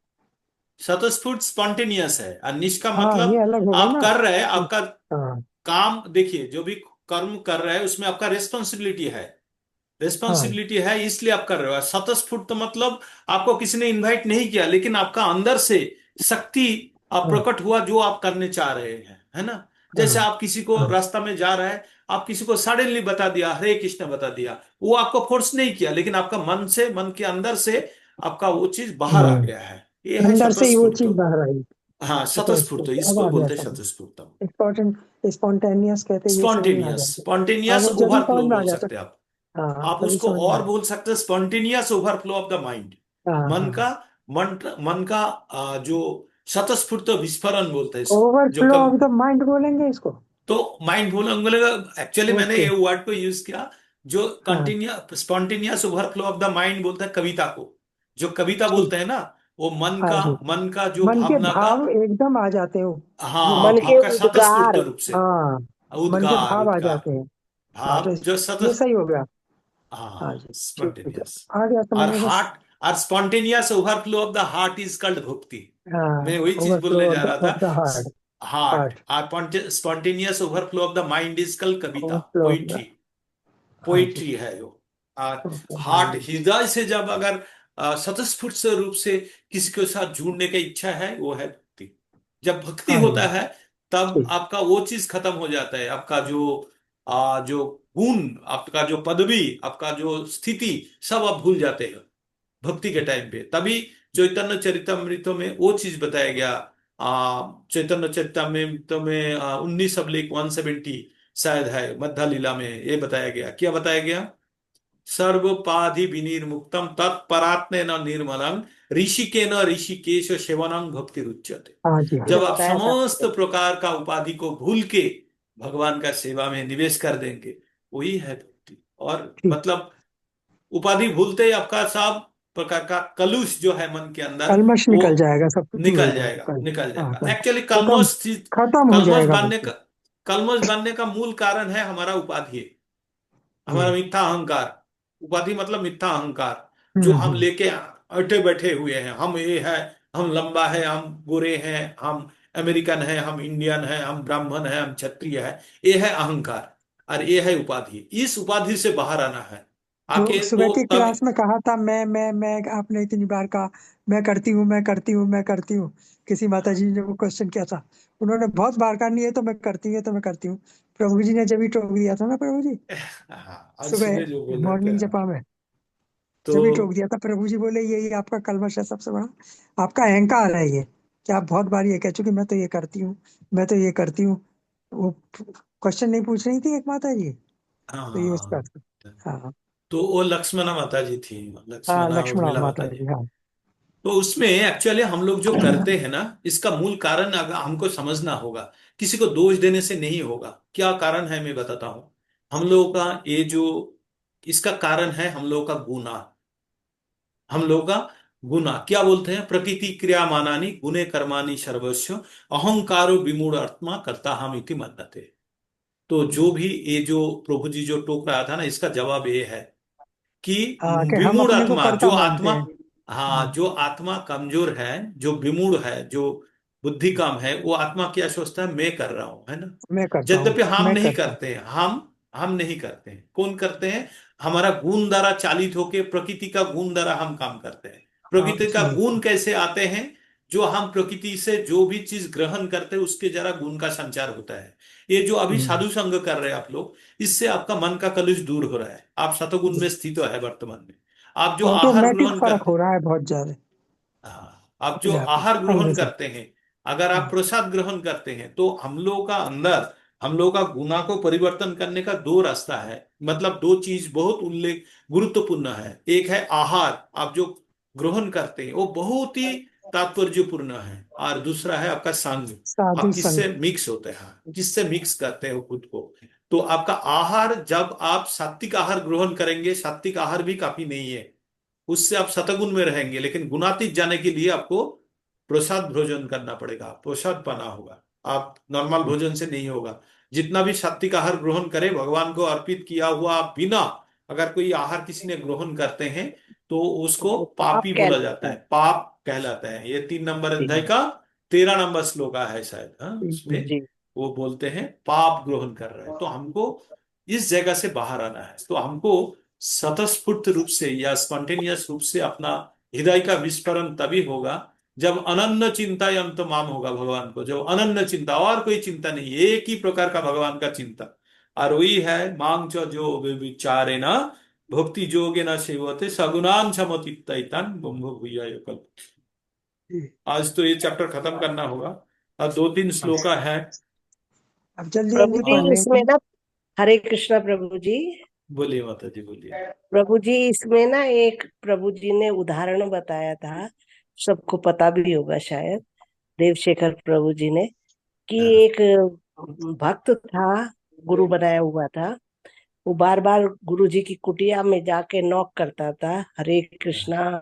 स्वतःस्फूर्त स्पॉन्टेनियस है, और निष्काम हाँ, ये मतलब अलग हो गए आप ना। कर रहे हैं, आपका हाँ काम देखिए, जो भी कर्म कर रहे हैं उसमें आपका रिस्पॉन्सिबिलिटी है, हाँ रिस्पॉन्सिबिलिटी है, इसलिए आप कर रहे हो। स्वतःस्फूर्त मतलब आपको किसी ने इनवाइट नहीं किया, लेकिन आपका अंदर से शक्ति आप हाँ प्रकट हुआ जो आप करने चाह रहे हैं, है ना। जैसे हाँ आप किसी को हाँ रास्ता में जा रहा है, आप किसी को सडनली बता दिया, हरे कृष्ण बता दिया, वो आपको फोर्स नहीं किया, लेकिन आपका मन से, मन के अंदर से आपका वो चीज बाहर आ हाँ। गया है, ये है अंदर से ही वो स्वतःस्फूर्त। चीज बाहर आई। हाँ स्वतः स्वतःस्फूर्त, स्फूर्त, अब इसको आ गया बोलते हैं समझ। स्वतःस्फूर्त। स्पॉन्टेनियस कहते हैं, ये समझ में आ स्पॉन्टेनियस, जाता है। हाँ, स्पॉन्टेनियस वो जल्दी ओवरफ्लो समझ में आ बोल जाता सकते हैं आप। है। हाँ, आप तभी उसको समझ में आ और जाता बोल सकते हैं spontaneous overflow of the mind. है। हाँ मन हाँ। का, मन का जो स्वतःस्फूर्त विस्फोरण बोलते हैं जो ओवरफ्लो कब, ऑफ द माइंड बोलेंगे इसको। तो माइंड बोलेगा। एक्चुअली मैंने ओके। ये वर्ड को यूज किया, जो हाँ, continue spontaneous overflow of the mind बोलता है कविता को, जो कविता ठीक। बोलते हैं ना, वो हाँ जी, मन का जो मन के भावना का, भाव एकदम आ जाते हो। वो हाँ मन लिखे। के भाव का स्वतःस्फूर्त उद्गार। रूप से, हाँ, मन के उद्गार भाव आ उद्गार, जाते हैं। हाँ, तो भाव जो ये स्वतः, सही हो गया। हाँ हाँ जी, ठीक है। स्पॉन्टेनियस। आ गया समझ और में बस। हार्ट, और spontaneous overflow of the heart is called bhakti. मैं वही चीज ओवरफ्लो बोलने जा रहा ऑफ द था। Heart, heart. हार्ट, और spontaneous overflow of the mind is called kavita, overflow of the, poetry. हाँ जी, पोइट्री है वो। और हाँ हार्ट, जी, हृदय से जब अगर स्वतःस्फूर्त से रूप से किसी के साथ जुड़ने की इच्छा है, वो है भक्ति। जब भक्ति हाँ होता जी, है तब ठीक, आपका वो चीज खत्म हो जाता है, आपका जो गुण, आपका जो पदवी, आपका जो स्थिति, सब आप भूल जाते हैं भक्ति के टाइम पे। तभी चैतन्य चरितमृत में वो चीज बताया गया। चैतन्य चरितमृत में 19 अब्लिक 170 शायद है, मध्य लीला में ये बताया गया। क्या बताया गया? सर्वोपाधि विनिर्मुक्तम तत्परात्मेन निर्मलं ऋषिकेन ऋषिकेश सेवनं भक्ति रुच्यते। हाँ जी, ये जब हाँ, आप बताया था समस्त आपने। प्रकार का उपाधि को भूल के भगवान का सेवा में निवेश कर देंगे, वही है भक्ति। और ठीक, मतलब उपाधि भूलते ही आपका सब प्रकार का कलुष जो है मन के अंदर, कलमश वो निकल जाएगा, सब कुछ दूर हो निकल जाएगा, जाएगा, कल, निकल हाँ, जाएगा। कल एक्चुअली खत्म, खत्म हो कलमश जाएगा बनने का बिल्कुल। कलमश बनने का मूल कारण है हमारा उपाधि, हमारा जी, मिथ्या अहंकार। उपाधि मतलब मिथ्या अहंकार, जो हम हम्म, लेके अटे बैठे हुए हैं। हम ये है, हम लंबा है, हम गोरे हैं, हम अमेरिकन है, हम इंडियन है, हम ब्राह्मण है, हम क्षत्रिय है। ये है अहंकार और ये है उपाधि। इस उपाधि से बाहर आना है जो आके सुबह तो की तब। क्लास में कहा था, मैं आपने इतनी बार कहा, मैं करती हूँ, मैं करती हूँ, मैं करती हूँ। किसी माता जी ने वो क्वेश्चन किया था, उन्होंने बहुत बार कहा, नहीं, ये तो मैं करती हूँ, ये तो मैं करती हूँ। प्रभु जी ने जब ही टोक दिया था ना, प्रभु जी, हाँ, आज सुबह सुबह जो बोल रहे मॉर्निंग थे। जपा में तो जब ही टोक दिया था, प्रभु जी बोले, यही आपका कलमश है सबसे बड़ा, आपका अहंकार है ये, कि आप बहुत बार ये कह चुके, मैं तो ये करती हूँ, मैं तो ये करती हूँ। वो क्वेश्चन नहीं पूछ रही थी एक माता जी, तो ये उसका हाँ, था। हाँ, तो वो लक्ष्मणा माता जी थी, हाँ, लक्ष्मणा लक्ष्मणा उर्मिला माता माता जी। जी, हाँ। तो उसमें एक्चुअली हम लोग जो करते हैं ना, इसका मूल कारण अगर हमको समझना होगा। किसी को दोष देने से नहीं होगा। क्या कारण है मैं बताता हूँ। हम लोगों का ये जो इसका कारण है, हम लोगों का गुना। हम लोगों का गुना क्या बोलते हैं? प्रकृति क्रिया मानानी गुणे कर्माणि सर्वस्व अहंकारो विमूढ़ आत्मा करता हम इति मन्यते। तो जो भी ये जो प्रभु जी जो टोक रहा था ना, इसका जवाब ये है कि हाँ, कि हम विमूढ़ अपने को आत्मा, जो कर्ता मानते आत्मा, हैं। हाँ, जो आत्मा कमजोर है, जो विमूढ़ है, जो बुद्धि कम है, वो आत्मा क्या सोचता है? मैं कर रहा हूं, है ना। मैं करता हूँ, यद्यपि हम मैं नहीं करता हूँ। करते हैं, हम नहीं करते हैं। कौन करते हैं? हमारा गुण द्वारा चालित होके प्रकृति का गुण द्वारा हम काम करते हैं। हाँ प्रकृति का जी, गुण कैसे आते हैं? जो हम प्रकृति से जो भी चीज ग्रहण करते हैं, उसके जरा गुण का संचार होता है। ये जो अभी साधु संग कर रहे हैं आप लोग, इससे आपका मन का कलुष दूर हो रहा है। आप सतोगुण में स्थित है वर्तमान में। आप जो आहार ऑटोमेटिक ग्रहण फर्क करते हो हैं, रहा है बहुत ज्यादा हाँ, आप जो अपने आप ही, आहार अंग ग्रहण से। करते हैं, अगर आप हाँ, प्रसाद ग्रहण करते हैं, तो हम लोगों का अंदर, हम लोगों का गुना को परिवर्तन करने का दो रास्ता है। मतलब दो चीज बहुत उल्लेख गुरुत्वपूर्ण है। एक है आहार, आप जो ग्रहण करते हैं वो बहुत ही तात्पर्यपूर्ण है। और दूसरा है आपका संग, साधु आप संग। किससे मिक्स होते हैं, किससे मिक्स करते हो खुद को। तो आपका आहार, जब आप सात्विक आहार ग्रहण करेंगे, सात्विक आहार भी काफी नहीं है, उससे आप शतगुण में रहेंगे, लेकिन गुणातीत जाने के लिए आपको प्रसाद भोजन करना पड़ेगा, प्रसाद पाना होगा। आप नॉर्मल भोजन से नहीं होगा। जितना भी सात्विक आहार ग्रहण करें, भगवान को अर्पित किया हुआ बिना अगर कोई आहार किसी ने ग्रहण करते हैं, तो उसको वो पाप पापी बोला जाता कहलाता है, है। पाप कहलाता है। ये 3 नंबर जी अध्याय का 13 नंबर श्लोक है शायद, हाँ, उसमें जी। वो बोलते हैं पाप ग्रहण कर रहे हैं। तो हमको इस जगह से बाहर आना है। तो हमको स्वतःस्फूर्त रूप से या स्पॉन्टेनियस रूप से अपना हृदय का विस्फोरण तभी होगा जब अनन्य चिंता यंत माम होगा भगवान को। जब अनन्य चिंता, और कोई चिंता नहीं, एक ही प्रकार का भगवान का चिंता। और वही है मांग च जो विचारे न भक्ति जोगे न सेवते सगुणान समतीतान ब्रह्म भूया कल्प। जी। आज तो ये चैप्टर खत्म करना होगा, और 2-3 श्लोक है। अब जल्दी प्रभु जल्दी जी पढ़ इसमें लेंगे। ना, हरे कृष्णा प्रभु जी। बोलिए माता जी, बोलिए। प्रभु जी इसमें ना एक प्रभु जी ने उदाहरण बताया था, सबको पता भी होगा शायद, देवशेखर प्रभु जी ने, कि हाँ, एक भक्त था, गुरु बनाया हुआ था। वो बार बार गुरु जी की कुटिया में जाके नॉक करता था, हरे कृष्णा,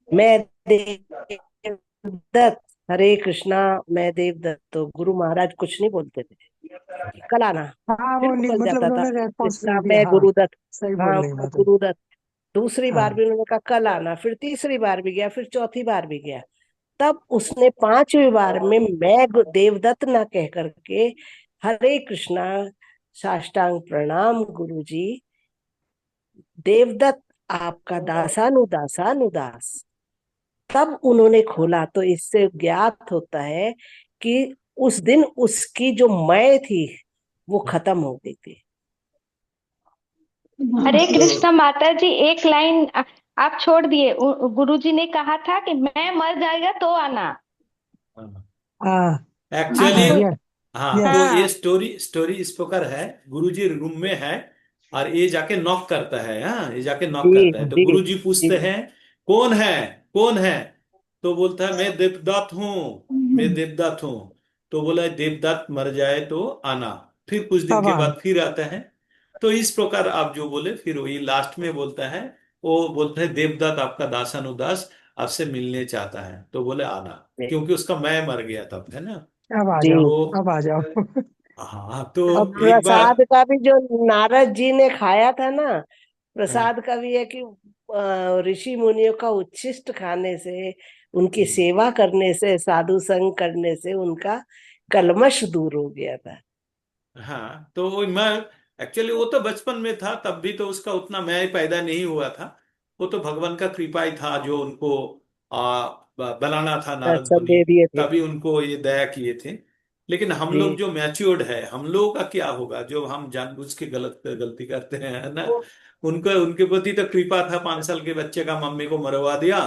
मैं देवदत्त, हरे कृष्णा, मैं देवदत्त। तो गुरु महाराज कुछ नहीं बोलते थे कि कल आना। हाँ, फिर वो वो कल मतलब जाता था, उन्होंने हरे रेस्पॉन्स कृष्णा, दे दिया, मैं हाँ। गुरुदत्त। सही हाँ, बोल रही मैं बात है। गुरुदत्त। दूसरी बार हाँ भी उन्होंने कहा कल आना, फिर तीसरी बार भी गया, फिर चौथी बार भी गया। तब उसने पांचवी बार में मैं देवदत्त ना कह करके हरे कृष्णा, साष्टांग प्रणाम गुरुजी, देवदत्त आपका दासानुदास। तब उन्होंने खोला, तो इससे ज्ञात होता है कि उस दिन उसकी जो मैं थी वो खत्म हो गई थी। हरे तो कृष्णा माता जी, एक लाइन आप छोड़ दिए। गुरुजी ने कहा था कि मैं मर जाएगा तो आना। हाँ एक्चुअली, आपको। यस हाँ, यस तो ये हाँ स्टोरी स्टोरी इस प्रकार है। गुरुजी रूम में है और ये जाके नॉक करता है। हाँ, ये जाके नॉक जी करता है तो जी गुरुजी जी। पूछते हैं, कौन है, कौन है? तो बोलता है, मैं देवदत्त हूँ, मैं देवदत्त हूँ। तो बोला, देवदत्त मर जाए तो आना। फिर कुछ दिन तब के आन बाद फिर आता है। तो इस प्रकार आप जो बोले, फिर वही लास्ट में बोलता है, वो बोलता है, देवदत्त आपका दासानुदास आपसे मिलने चाहता है, तो बोले आना। क्योंकि उसका मैं मर गया तब, है ना। अब आ जी। जाओ, तो अब आ जाओ। हाँ, तो और एक बार, प्रसाद का भी जो नारद जी ने खाया था ना, हाँ, प्रसाद का भी है कि ऋषि मुनियों का उच्छिष्ट खाने से, उनकी सेवा करने से, साधु संग करने से उनका कलमश दूर हो गया था। हाँ, तो मैं एक्चुअली, वो तो बचपन में था, तब भी तो उसका उतना मैं पैदा नहीं हुआ था। वो तो भगवान का कृपा ही था जो उनको बनाना था नारद दर्शन मुनि, दे दिए थे। तभी उनको ये दया किए थे। लेकिन हम लोग जी। जो मैच्योर्ड है, हम लोगों का क्या होगा, जो हम जानबूझ के गलती करते हैं, है ना। उनको, उनके प्रति तो कृपा था, 5 साल के बच्चे का मम्मी को मरवा दिया,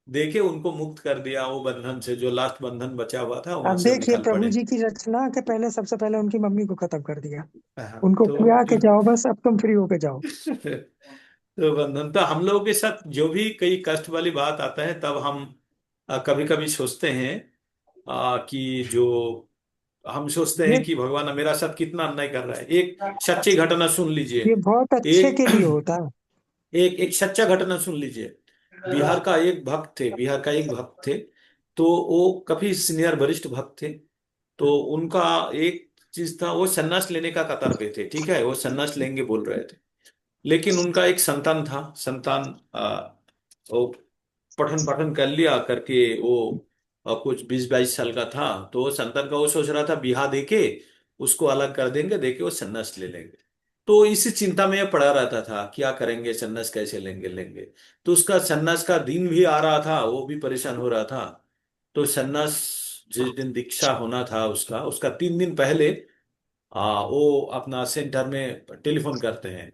देके उनको मुक्त कर दिया वो बंधन से, जो लास्ट बंधन बचा हुआ था वहां अब से वो देखिए निकल प्रभु पड़े। जी की रचना के पहले सबसे पहले उनकी मम्मी को खत्म कर दिया। हाँ, उनको तो किया कि फिर जाओ बस, अब तुम फ्री होके जाओ। तो बंधन तो हम लोगों के साथ जो भी कई कष्ट वाली बात आता है, तब हम कभी कभी सोचते हैं कि जो हम सोचते ये हैं कि भगवान मेरा साथ कितना अन्याय कर रहा है। एक सच्ची घटना सुन लीजिए। ये बहुत अच्छे एक के लिए होता है। एक एक सच्चा घटना सुन लीजिए। बिहार का एक भक्त थे। तो वो काफी सीनियर वरिष्ठ भक्त थे। तो उनका एक चीज था, वो सन्यास लेने का कतार पे थे, ठीक है, वो सन्यास लेंगे बोल रहे थे। लेकिन उनका एक संतान था, संतान वो पठन पाठन कर लिया करके, वो कुछ 20-22 साल का था। तो वो संतान का वो सोच रहा था, बिहा देके उसको अलग कर देंगे, देके वो सन्यास ले लेंगे। तो इसी चिंता में ये पड़ा रहता था, क्या करेंगे, सन्यास कैसे लेंगे लेंगे। तो उसका सन्यास का दिन भी आ रहा था, वो भी परेशान हो रहा था। तो सन्यास जिस दिन दीक्षा होना था उसका उसका 3 दिन पहले वो अपना सेंटर में टेलीफोन करते हैं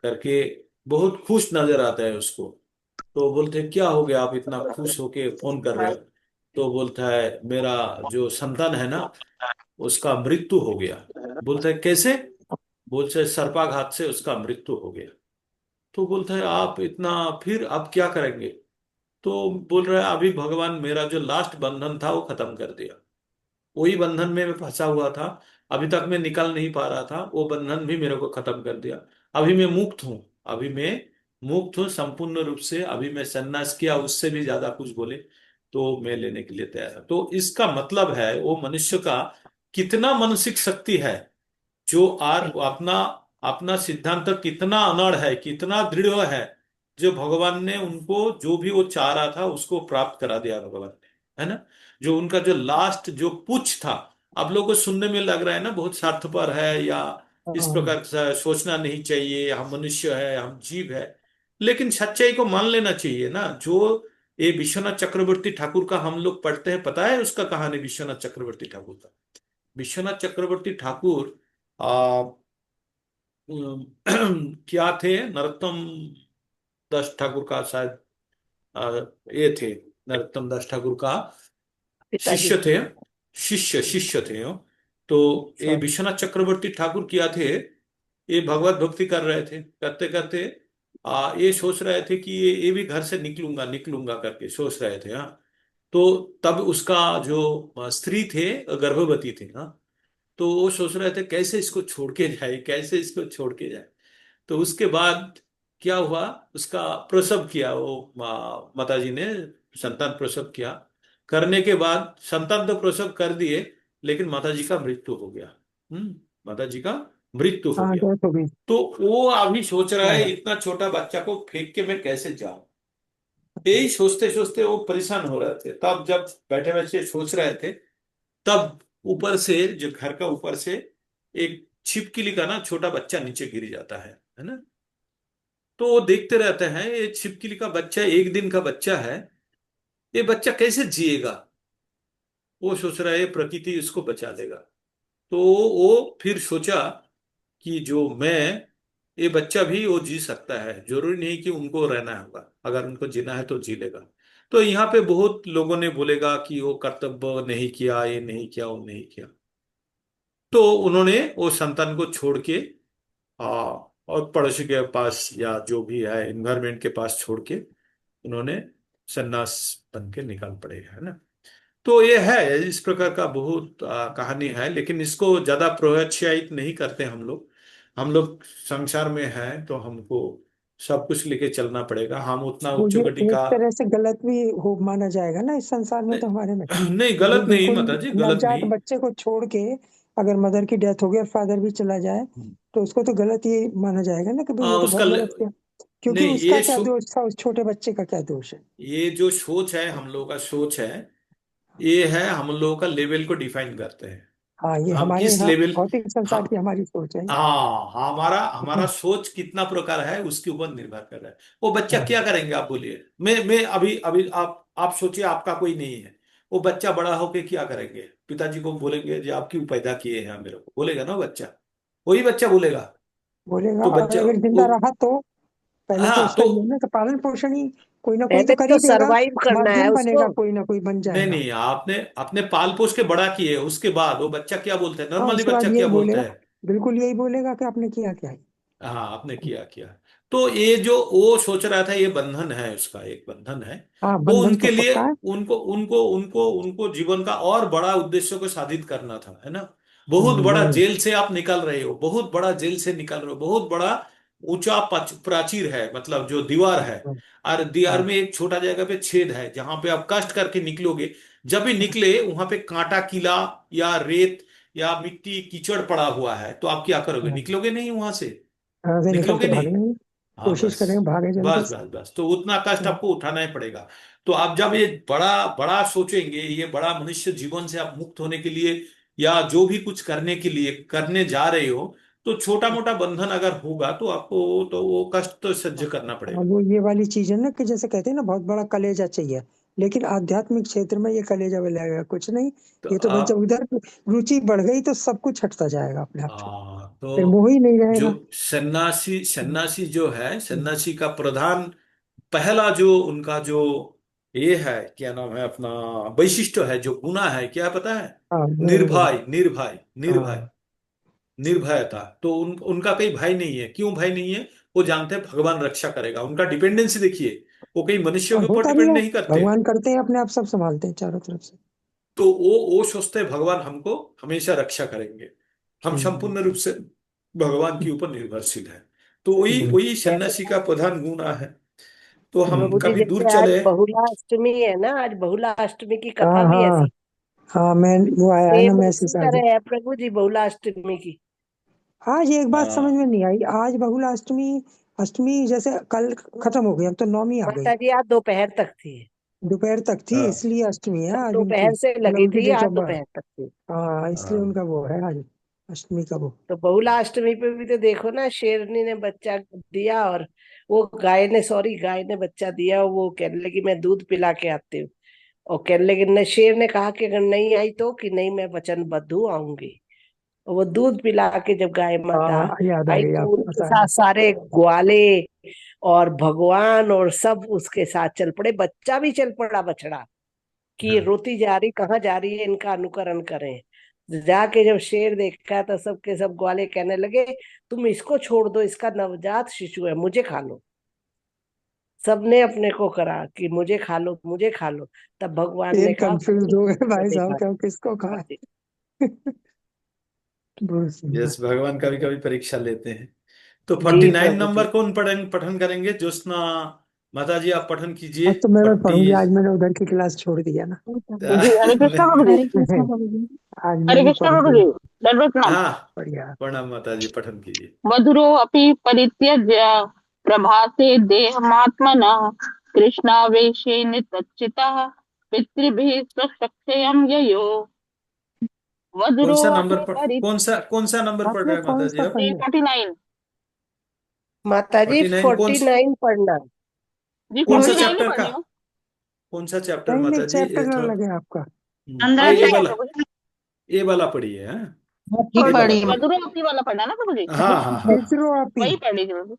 करके, बहुत खुश नजर आता है उसको। तो बोलते हैं, क्या हो गया, आप इतना खुश होके फोन कर रहे हो? तो बोलता है, मेरा जो संतान है ना, उसका मृत्यु हो गया। बोलता है, कैसे? बोलते हैं, सर्पाघात से उसका मृत्यु हो गया। तो बोलता है, आप इतना, फिर आप क्या करेंगे? तो बोल रहा है, अभी भगवान मेरा जो लास्ट बंधन था वो खत्म कर दिया। वही बंधन में मैं फंसा हुआ था, अभी तक मैं निकल नहीं पा रहा था, वो बंधन भी मेरे को खत्म कर दिया। अभी मैं मुक्त हूँ, अभी मैं मुक्त हूँ संपूर्ण रूप से। अभी मैं सन्यास किया, उससे भी ज्यादा कुछ बोले तो मैं लेने के लिए तैयार हूं। तो इसका मतलब है, वो मनुष्य का कितना मानसिक शक्ति है, जो आर अपना अपना सिद्धांत कितना अनड़ है, कितना दृढ़ है, जो भगवान ने उनको जो भी वो चाह रहा था उसको प्राप्त करा दिया भगवान ने, है ना। जो उनका जो लास्ट जो पुछ था, आप लोगों को सुनने में लग रहा है ना बहुत स्वार्थपर है, या इस हाँ, प्रकार से सोचना नहीं चाहिए, हम मनुष्य है, हम जीव है। लेकिन सच्चाई को मान लेना चाहिए ना। जो ये विश्वनाथ चक्रवर्ती ठाकुर का हम लोग पढ़ते हैं, पता है उसका कहानी, विश्वनाथ चक्रवर्ती ठाकुर का। विश्वनाथ चक्रवर्ती ठाकुर अम, क्या थे, नरोत्तम दास ठाकुर का शायद आ, ये थे, नरोत्तम दास ठाकुर का पिताजी। शिष्य थे, शिष्य थे वो। तो ये सॉरी। विश्वनाथ चक्रवर्ती ठाकुर क्या थे, ये भगवत भक्ति कर रहे थे, करते करते ये सोच रहे थे कि ये भी घर से निकलूंगा निकलूंगा करके सोच रहे थे। हाँ, तो तब उसका जो स्त्री थे, गर्भवती थी। हाँ, तो वो सोच रहे थे कैसे इसको छोड़ के जाए, कैसे इसको छोड़ के जाए। तो उसके बाद क्या हुआ, उसका प्रसव किया वो माता जी ने, संतान प्रसव किया। करने के बाद संतान तो प्रसव कर दिए, लेकिन माता जी का मृत्यु हो गया। माता जी का मृत्यु हो हाँ गया। डेथ हो गई। तो वो अभी सोच रहा है हाँ, इतना छोटा बच्चा को फेंक के मैं कैसे जाऊं। यही सोचते सोचते वो परेशान हो रहे थे, तब जब बैठे बैठे सोच रहे थे, तब ऊपर से, जो घर का ऊपर से एक छिपकली का ना छोटा बच्चा नीचे गिर जाता है ना। तो वो देखते रहते हैं, ये छिपकली का बच्चा एक दिन का बच्चा है, ये बच्चा कैसे जिएगा। वो सोच रहा है प्रकृति इसको बचा देगा। तो वो फिर सोचा कि जो मैं, ये बच्चा भी वो जी सकता है, जरूरी नहीं कि उनको रहना होगा, अगर उनको जीना है तो जी लेगा। तो यहाँ पे बहुत लोगों ने बोलेगा कि वो कर्तव्य नहीं किया, ये नहीं किया, वो नहीं किया। तो उन्होंने वो संतान को छोड़ के आ, और पड़ोसी के पास या जो भी है एनवायरमेंट के पास छोड़ के उन्होंने सन्यास बन के निकाल पड़े, है ना। तो ये है, इस प्रकार का बहुत कहानी है, लेकिन इसको ज्यादा प्रोत्साहित नहीं करते हम लोग। हम लोग संसार में हैं तो हमको सब कुछ लेके चलना पड़ेगा, हम उतना वो उच्च ये कोटि एक का। तरह से गलत भी हो माना जाएगा ना इस संसार में, तो हमारे में नहीं, नहीं, जो गलत नहीं बिल्कुल माता जी, गलत नवजात नहीं। बच्चे को छोड़ के अगर मदर की डेथ हो गई और फादर भी चला जाए, तो उसको तो गलत ये माना जाएगा ना कि भाई ये तो उसका बहुत गलत किया। क्योंकि नहीं, उसका क्या दोष था, उस छोटे बच्चे का क्या दोष है? ये जो सोच है हम लोगों का सोच है, ये है हम लोगों का लेवल को डिफाइन करते हैं। हाँ, ये हम हमारे किस यहाँ लेवल, भौतिक संसार की हाँ, हमारी सोच है। हाँ, हमारा हमारा सोच कितना प्रकार है उसके ऊपर निर्भर कर रहा है। वो बच्चा हाँ, क्या करेंगे आप बोलिए। मैं अभी अभी आप सोचिए, आपका कोई नहीं है, वो बच्चा बड़ा होके क्या करेंगे। पिताजी को बोलेंगे जो आप क्यों पैदा किए हैं मेरे को, बोलेगा ना बच्चा, वही बच्चा बोलेगा। बोलेगा। तो और बच्चा अगर वो, जिंदा रहा तो पहले तो हाँ उसका तो, ये है ना कि पालन पोषण ही कोई पहले तो कर ही तो देगा। सरवाइव करना है माध्यम उसको। बनेगा, कोई ना कोई बन नहीं, जाएगा। नहीं, आपने अपने पाल पोस के बड़ा किए, उसके बाद वो बच्चा क्या बोलते हैं, हाँ, नॉर्मली उसके बाद बच्चा यही क्या बोलता बोलेगा, है। बिल्कुल यही बोलेगा कि आपने किया क्या है। हाँ, आपने किया किया। तो ये जो वो सोच रहा था, ये बंधन है, उसका एक बंधन है। हाँ, वो बंधन तो उनके लिए, पक्का है। उनको उनको उनको उनको जीवन का और बड़ा उद्देश्य को साधित करना था, है ना। बहुत बड़ा वही। जेल से आप निकल रहे हो, बहुत बड़ा जेल से निकल रहे हो, बहुत बड़ा ऊंचा प्राचीर है, मतलब जो दीवार है। हाँ, और दीवार हाँ, में एक छोटा जगह पे छेद है जहां पे आप कष्ट करके निकलोगे। जब भी निकले वहां पे कांटा किला या रेत या मिट्टी कीचड़ पड़ा हुआ है, तो आप क्या करोगे, हाँ। निकलोगे नहीं वहां से। यहाँ से निकल निकलोगे के नहीं। भागेंगे, हाँ, कोशिश बस, करेंगे भागे जल्दी बस, से। बस, बस, तो उतना कष्ट हाँ, आपको उठाना ही पड़ेगा। तो आप जब ये बड़ा बड़ा सोचेंगे, ये बड़ा मनुष्य जीवन से आप मुक्त होने के लिए या जो भी कुछ करने के लिए करने जा रहे हो, तो छोटा मोटा बंधन अगर होगा तो आपको तो वो कष्ट तो सह्य करना हाँ, पड़ेगा। वो ये वाली चीज है ना कि जैसे कहते हैं ना, बहुत बड़ा कलेजा चाहिए। लेकिन आध्यात्मिक क्षेत्र में ये कलेजा मिलेगा कुछ नहीं। तो ये तो बस जब आप, उधर रुचि बढ़ गई तो सब कुछ हटता जाएगा अपने आप से। फिर तो मोह ही नहीं जो रहेगा। सन्यासी हम्म, सन्यासी जो है, हम्म। सन्यासी का प्रधान पहला जो उनका जो ये है, क्या नाम है अपना, वैशिष्ट्य है, जो गुना है, क्या पता है। हाँ, निर्भय। निर्भय, निर्भय, निर्भय, हाँ, निर्भयता। तो उनका कहीं भय नहीं है, क्यों भय नहीं है। वो जानते हैं भगवान रक्षा करेगा, उनका डिपेंडेंसी देखिए, वो कहीं मनुष्य और के ऊपर होता भी डिपेंड है। नहीं करते। भगवान करते हैं अपने आप, सब संभालते हैं चारों तरफ से। तो वो सोचते हैं भगवान हमको हमेशा रक्षा करेंगे, हम हम्म, संपूर्ण रूप से भगवान के ऊपर निर्भरशील है। तो वही हम्म, वही जैसे सन्यासी का प्रधान गुण है। तो हम प्रभु जी, कभी दूर जैसे आज चले। बहुला अष्टमी है ना, आज बहुला अष्टमी की हाँ, कथा भी हाँ, ऐसी हाँ, मैं वो आया है ना सेम मैसेज उसी आज। तरह है प्रभु जी, बहुला अष्टमी की। आज एक बात समझ हाँ, में नहीं आई, आज बहुला अष्टमी, अष्टमी जैसे कल खत्म हो गई, अब तो नौमी आ गई। माता जी आज दोपहर तक थी। दोपहर तक थी हाँ, इसलिए अष्टमी है कल आज उनकी, दोपहर से मतलब लगी उनकी थी, डेट आज ऑफ बर्थ। दोपहर तक थी। हाँ, इसलिए हाँ, उनका वो है आज, अष्टमी का वो। तो बहुला अष्टमी पे भी तो देखो ना, शेरनी ने बच्चा दिया, और वो गाय ने बच्चा दिया, और वो कहने लगी मैं दूध पिला के आती हूँ। और कहने लगे न, शेर ने कहा कि अगर नहीं आई तो, कि नहीं मैं वचनबद्ध हूँ, आऊंगी। और वो दूध पिला के जब गाय माता हाँ, याद आ आई, गई, तो आपने उनके बताया। साथ सारे ग्वाले और भगवान और सब उसके साथ चल पड़े, बच्चा भी चल पड़ा, बछड़ा, कि ये हाँ, रोती जा रही, कहाँ जा रही है, इनका अनुकरण करें। जाके जब शेर देखा तो सब के सब ग्वाले कहने लगे तुम इसको छोड़ दो, इसका नवजात शिशु है, मुझे खा लो। सबने अपने को करा कि मुझे खा लो, मुझे खा लो। तब भगवान फिर ने कहा कंफ्यूज कोई हो गए किसी को भाई नहीं साहब, खा क्या किसको कहा सकता। है। बहुत सुंदर। यस, भगवान कभी कभी परीक्षा लेते हैं। तो जी 49 प्रभु जी। नंबर कौन पठन पठन करेंगे, ज्योत्सना माता जी, आप पठन कीजिए। आज तो मैं फोर्टी पढ़ूंगी, आज मैंने उधर की क्लास छोड़ दिया ना। जी, हरे कृष्णा प्रभु जी। हरे कृष्णा नहीं, प्रभु जी। आज मैं हरे भी कृष्णा प्रभु पढ़ूंगी। जी। दंडवत प्रणाम। हाँ, बढ़िया। प्रणाम माता जी, पठन कीजिए। मधुरो अपि परित्यज्य प्रभासे देहमात्मनः कृष्णावेशेन तच्चितः पितृभिः स्वचक्षयं ययो। कौन मधुरो सा अपि नंबर पढ़ कौन सा नंबर पढ़ आपने रहे हैं कौन माता जी सा आप? पढ़ना? 49 माता जी 49 49 पढ़ना। जी, कौन सा 49 ही चैप्टर का? पढ़नी हो। कौन सा चैप्टर नहीं नहीं, माता जी, चैप्टर ये ना थोड़ा लगे आपका। ये 50 है वाला, प्रभु जी। ये वाला पढ़िए। हाँ, आपकी ये वाला पढ़ी पढ़िए। मधुरो अपि वाला पढ़ना ना प्रभु जी, हाँ हाँ हाँ हाँ विद्रोह आपी। वही पढ़ लीजिए प्रभु।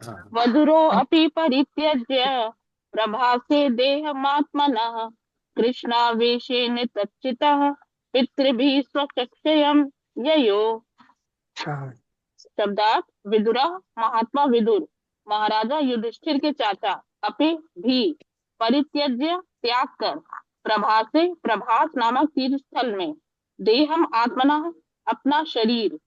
हाँ। मधुरो अपि परित्यज्य प्रभासे देहमात्मनः कृष्णावेशेन तच्चितः पितृभिः स्वचक्षयं ययो। हाँ, शब्दार्थ विदुरः महात्मा विदुर महाराजा युधिष्ठिर के चाचा अपि भी परित्यज्य त्याग कर प्रभासे प्रभास नामक तीर्थ स्थल में देहम आत्मना अपना शरीर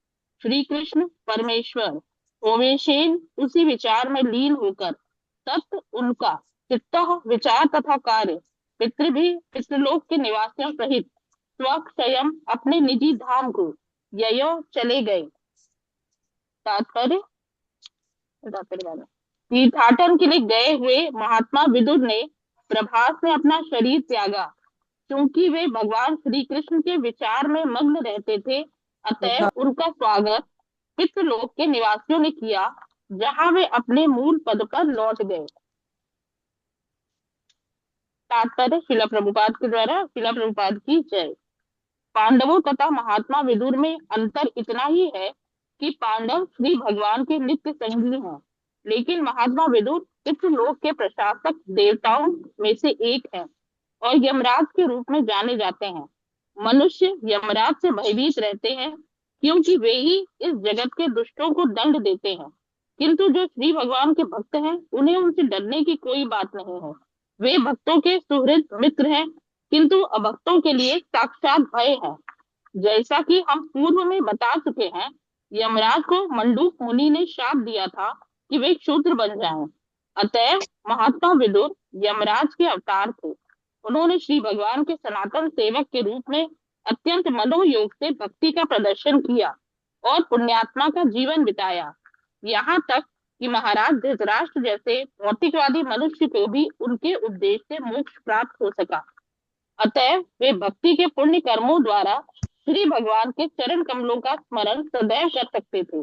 श्री कृष्ण परमेश्वर ओवेशेन उसी विचार में लीन होकर तत् उनका चित्त विचार तथा कार्य पितृभि पितृलोक के निवासियों सहित स्वक्षयम अपने निजी धाम को ययो चले गए। तात्पर्य तात्पर्य तीर्थाटन के लिए गए हुए महात्मा विदुर ने प्रभास में अपना शरीर त्यागा क्योंकि वे भगवान श्री कृष्ण के विचार में मग्न रहते थे। अतएव उनका स्वागत पितृलोक के निवासियों ने किया जहां वे अपने मूल पद पर लौट गए। तात्पर्य शिला प्रभुपाद के द्वारा शिला प्रभुपाद की जय। पांडवों तथा महात्मा विदुर में अंतर इतना ही है कि पांडव श्री भगवान के नित्य संगी हैं, लेकिन महात्मा विदुर पितृलोक के प्रशासक देवताओं में से एक हैं और यमराज के रूप में जाने जाते हैं। मनुष्य यमराज से भयभीत रहते हैं क्योंकि वे ही इस जगत के दुष्टों को दंड देते हैं, किंतु जो श्री भगवान के भक्त हैं उन्हें उनसे डरने की कोई बात नहीं है। वे भक्तों के सुहृद मित्र हैं, किंतु अभक्तों के लिए साक्षात भय है। जैसा कि हम पूर्व में बता चुके हैं, यमराज को मंडूक मुनि ने शाप दिया था कि वे शूद्र बन जाएं। अतएव महात्मा विदुर यमराज के अवतार थे। उन्होंने श्री भगवान के सनातन सेवक के रूप में अत्यंत मनोयोग से भक्ति का प्रदर्शन किया और पुण्यात्मा का जीवन बिताया, यहाँ तक कि महाराज धृतराष्ट्र जैसे भौतिकवादी मनुष्य को भी उनके उपदेश से मोक्ष प्राप्त हो सका। अतएव वे भक्ति के पुण्य कर्मों द्वारा श्री भगवान के चरण कमलों का स्मरण सदैव कर सकते थे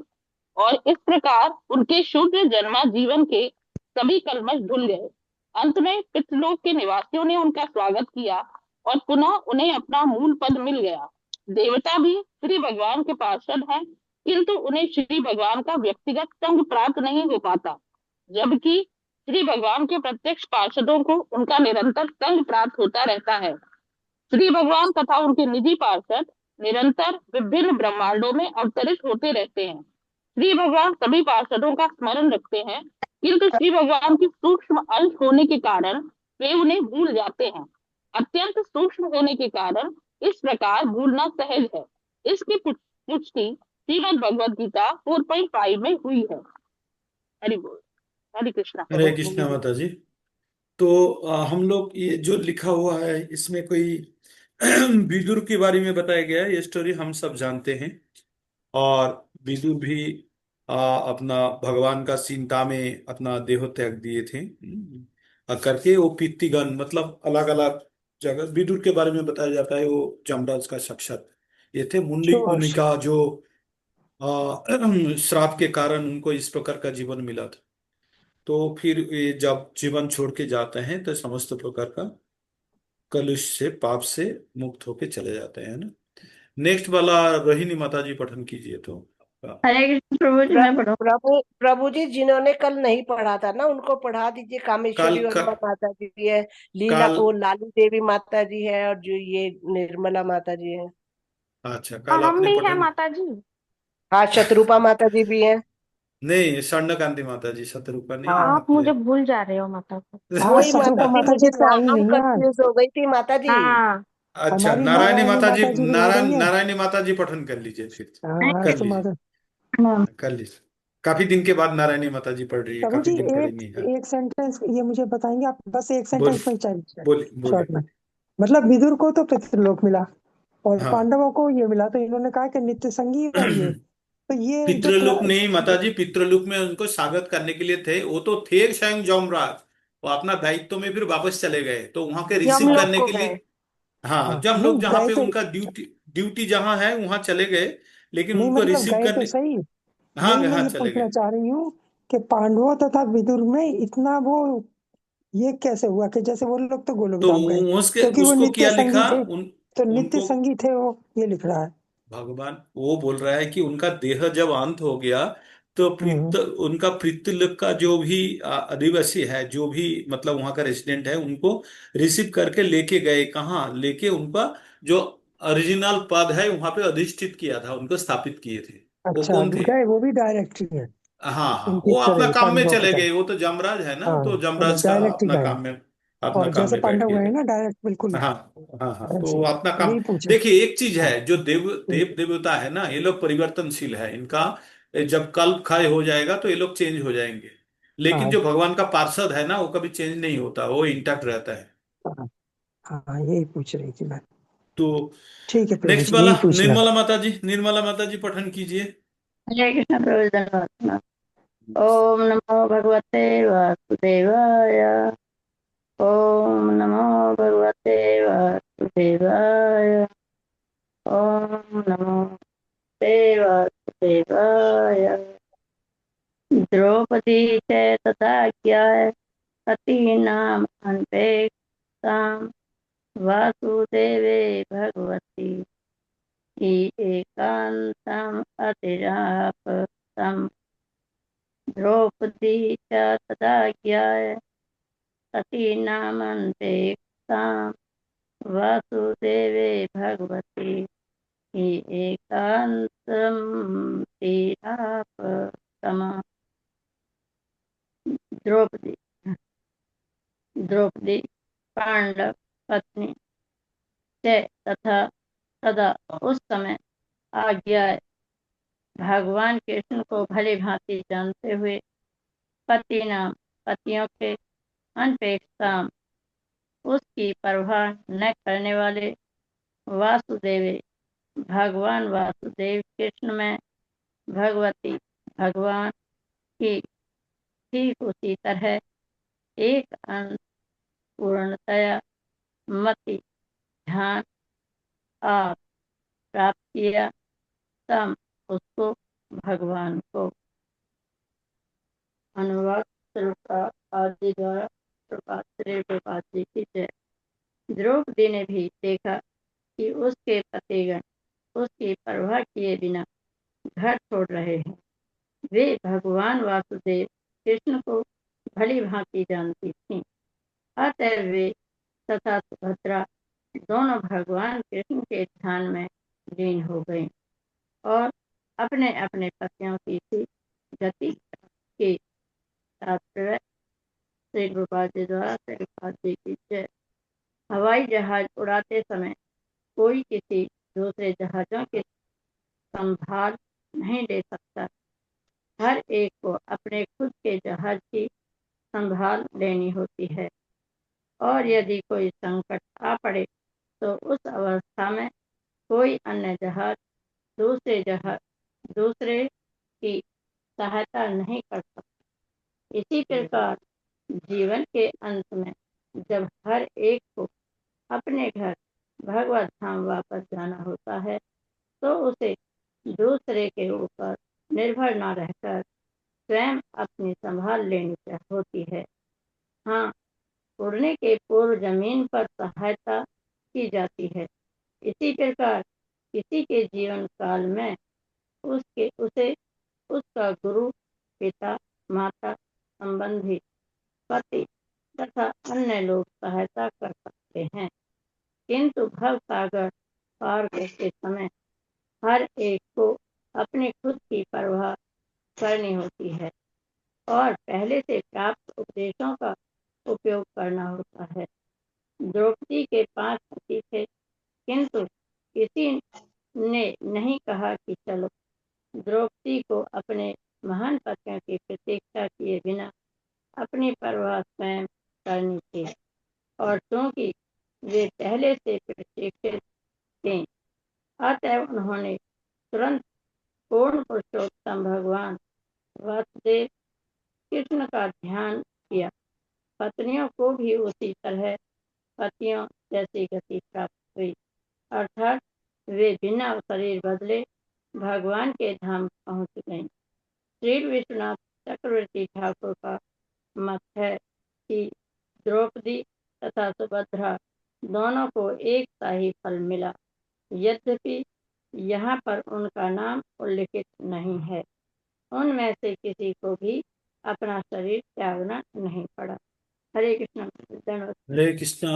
और इस प्रकार उनके शूद्र जन्मा जीवन के सभी कलमश धुल गए। अंत में पितृलोक के निवासियों ने उनका स्वागत किया और पुनः उन्हें अपना मूल पद मिल गया। देवता भी श्री भगवान के पार्षद हैं, किंतु उन्हें श्री भगवान का व्यक्तिगत संग प्राप्त नहीं हो पाता, जबकि श्री भगवान के प्रत्यक्ष पार्षदों को उनका निरंतर संग प्राप्त होता रहता है। श्री भगवान तथा उनके निजी पार्षद निरंतर विभिन्न ब्रह्मांडों में अवतरित होते रहते हैं। श्री भगवान सभी पार्षदों का स्मरण रखते हैं, किंतु श्री भगवान की सूक्ष्म अंश होने के कारण वे उन्हें भूल जाते हैं। अत्यंत सूक्ष्म होने के कारण इस प्रकार भूलना सहज है। इसकी पुष्टि श्रीमद् भगवद गीता 4.5 में हुई है। हरि बोल। हरे कृष्णा। हरे कृष्णा माता जी। तो हम लोग ये जो लिखा हुआ है इसमें कोई विदुर के बारे में बताया गया है। ये स्टोरी हम सब जानते हैं। और विदुर भी अपना भगवान का चिंता में अपना देह त्याग दिए थे। करके वो पितृगण मतलब अलग अलग जगह विदुर के बारे में बताया जाता है। वो जमराज का साक्षात ये थे। मुंडलिक मुनि का जो श्राप के कारण उनको इस प्रकार का जीवन मिला था। तो फिर ये जब जीवन छोड़ के जाते हैं तो समस्त प्रकार का कलुष से पाप से मुक्त होके चले जाते हैं ना। नेक्स्ट वाला रोहिणी माता जी पठन कीजिए तो। हरे कृष्ण प्रभु जी, मैं पढ़ूं? प्रभु प्रभु जी, जिन्होंने कल नहीं पढ़ा था ना उनको पढ़ा दीजिए। काल कामेश्वरी का, वर्मा माता जी है, लीला काल वो लालू देवी माता जी है, और जो ये निर्मला माता जी है। अच्छा, हाँ, काल हम आपने भी हैं पठन। माता जी। हाँ, शत्रुपा माता जी भी है। नहीं, स्वर्णकांति माता जी, शत्रुपा नहीं है आप आपने। मुझे भूल जा रहे हो माता को। हाँ, वही माता शत्रुपा जी, माता जी मुझे तो आई नाम नहीं आज। कंफ्यूज हो गई थी माता जी। हाँ। अच्छा, हमारी नारायणी नारायणी माता जी, माता जी भी आ रही है। नारायणी माता जी पठन कर लीजिए फिर। हाँ कर तो लीजिए, माता कर लीजिए। काफी दिन के बाद नारायणी माता जी पढ़ रही है, प्रभु काफी जी, दिन पढ़ी एक नहीं है। एक सेंटेंस ये मुझे बताएंगे आप? बस एक बोल सेंटेंस में चाहिए, बोली बोली। शॉर्ट में। मतलब विदुर को तो पितृलोक मिला, और हाँ। पांडवों को ये मिला, तो इन्होंने कहा कि नित्य संगी है ये। तो ये जो पितृलोक नहीं माता जी, पितृलोक में उनको स्वागत करने के लिए थे, वो तो थे स्वयं जमराज। वो अपना दायित्व में फिर वापस चले गए, तो वहां के रिसीव यमलोक करने को के गए। लिए। हाँ, हाँ, जब नहीं लोग जहाँ गए पे तो, उनका ड्यूटी ड्यूटी जहाँ है वहां चले गए, लेकिन नहीं उनको मतलब रिसीव गए तो करने। सही। हाँ, नहीं, मैं हाँ ये चले पूछना गए। चाह रही हूँ कि पांडवों तथा विदुर में इतना वो ये कैसे हुआ कि जैसे वो लोग तो गोलोक तो धाम गए, उसके क्योंकि वो उसको नित्य क्या संगी लिखा थे। उन तो नित्य उनको संगी थे वो, ये लिख रहा है। भगवान वो बोल रहा है कि उनका देह जब अंत हो गया, तो हम्म। उनका पृथ्वीलोक का जो भी अधिवासी है, जो भी मतलब वहां का रेसिडेंट है, उनको रिसीव करके लेके गए। कहाँ लेके? उनका जो ओरिजिनल पद है वहां पे अधिष्ठित किया था, उनको स्थापित किए थे। वो अच्छा, कौन थे? गए वो भी डायरेक्ट ही है हाँ, हाँ, उनकी वो अपना तरह, काम में पांडवों की चले तरह। गए। वो तो जमराज है ना, हाँ, तो चलो जमराज का डायरेक्ट ही अपना गए। काम में, अपना और काम जैसे में बैठ पांडव गए गए थे। ना डायरेक्ट, बिल्कुल हाँ, हाँ, हाँ, तो ऐसे। वो अपना काम। यही पूछा। देखिए, एक चीज हाँ, है, जो ठीक। देव देवता है ना, ये लोग परिवर्तनशील है। इनका जब कल्प क्षय हो जाएगा तो ये लोग चेंज हो जाएंगे। लेकिन हाँ, जो भगवान का पार्षद है ना, वो कभी चेंज नहीं होता, वो इंटैक्ट रहता है। हाँ, हाँ, यही पूछ रही थी मैं। तो ठीक है प्रभु नेक्स्ट जी, वाला, यही पूछना था। निर्मला माता जी, निर्मला माता जी पठन कीजिए। हरे कृष्ण प्रभु धन्यवाद। ओम नमो भगवते वासुदेवाय। ओम नमो भगवते वासुदेवाय। ओम नमो वासुदेवाय। द्रौपदी च तथा ज्ञाय पतीनाम् अनपेक्षाम् वासुदेवे भगवती एकान्तम् अतिरापतम्। द्रौपदी च तथा ज्ञाय पतीनामन्तेक्षाम् वासुदेवे भगवती एकान्तम् तिरापतम्। द्रौपदी द्रौपदी पांडव पत्नी से तथा सदा उस समय आज्ञा भगवान कृष्ण को भली भांति जानते हुए पति नाम पतियों के अनपेक्षता उसकी परवाह न करने वाले वासुदेव भगवान वासुदेव कृष्ण में भगवती भगवान की ठीक उसी तरह एक अंश पूर्णतया मति ध्यान आप प्राप्त किया तम उसको भगवान को अनुवाद श्रीपाद आदि द्वारा प्रभात श्री प्रभात जी की जय। द्रौपदी ने भी देखा कि उसके पतिगण उसकी परवाह किए बिना घर छोड़ रहे हैं। वे भगवान वासुदेव कृष्ण को भली भांति जानती थीं। अतः वे तथा सुभद्रा दोनों भगवान कृष्ण के ध्यान में लीन हो गईं और अपने अपने पतियों की सी गति की। तात्पर्य श्री गोपाल जी द्वारा श्री गोपाल जी की जय। हवाई जहाज उड़ाते समय कोई किसी दूसरे जहाजों की संभाल नहीं ले सकता। हर एक को अपने खुद के जहाज की संभाल लेनी होती है और यदि कोई संकट आ पड़े तो उस अवस्था में कोई अन्य जहाज दूसरे की सहायता नहीं कर सकता। इसी प्रकार जीवन के अंत में जब हर एक को अपने घर भगवत धाम वापस जाना होता है तो उसे दूसरे के ऊपर निर्भर न रहकर स्वयं अपनी संभाल लेनी होती है। हाँ, उड़ने के पूर्व जमीन पर सहायता की जाती है। इसी प्रकार किसी के जीवन काल में उसे उसका गुरु पिता माता संबंधी पति तथा अन्य लोग सहायता कर सकते हैं। किंतु भव सागर पार करते समय हर एक को अपनी खुद की परवाह करनी होती है और पहले से प्राप्त उपदेशों का उपयोग करना होता है। द्रौपदी के 5 पति थे, किंतु किसी ने नहीं कहा कि चलो। द्रौपदी को अपने महान पतियों की प्रतीक्षा किए बिना अपनी परवाह स्वयं करनी थी और क्योंकि वे पहले से प्रशिक्षित थे अतएव उन्होंने तुरंत पूर्ण पुरुषोत्तम भगवान वासुदेव कृष्ण का ध्यान किया। पत्नियों को भी उसी तरह पतियों जैसी गति प्राप्त हुई, अर्थात वे बिना शरीर बदले भगवान के धाम पहुंच गईं। श्री विश्वनाथ चक्रवर्ती ठाकुर का मत है कि द्रौपदी तथा सुभद्रा दोनों को एक सा ही फल मिला, यद्यपि यहाँ पर उनका नाम उल्लिखित नहीं है। उनमें से किसी को भी अपना शरीर त्यागना नहीं पड़ा। हरे कृष्ण। हरे कृष्णा।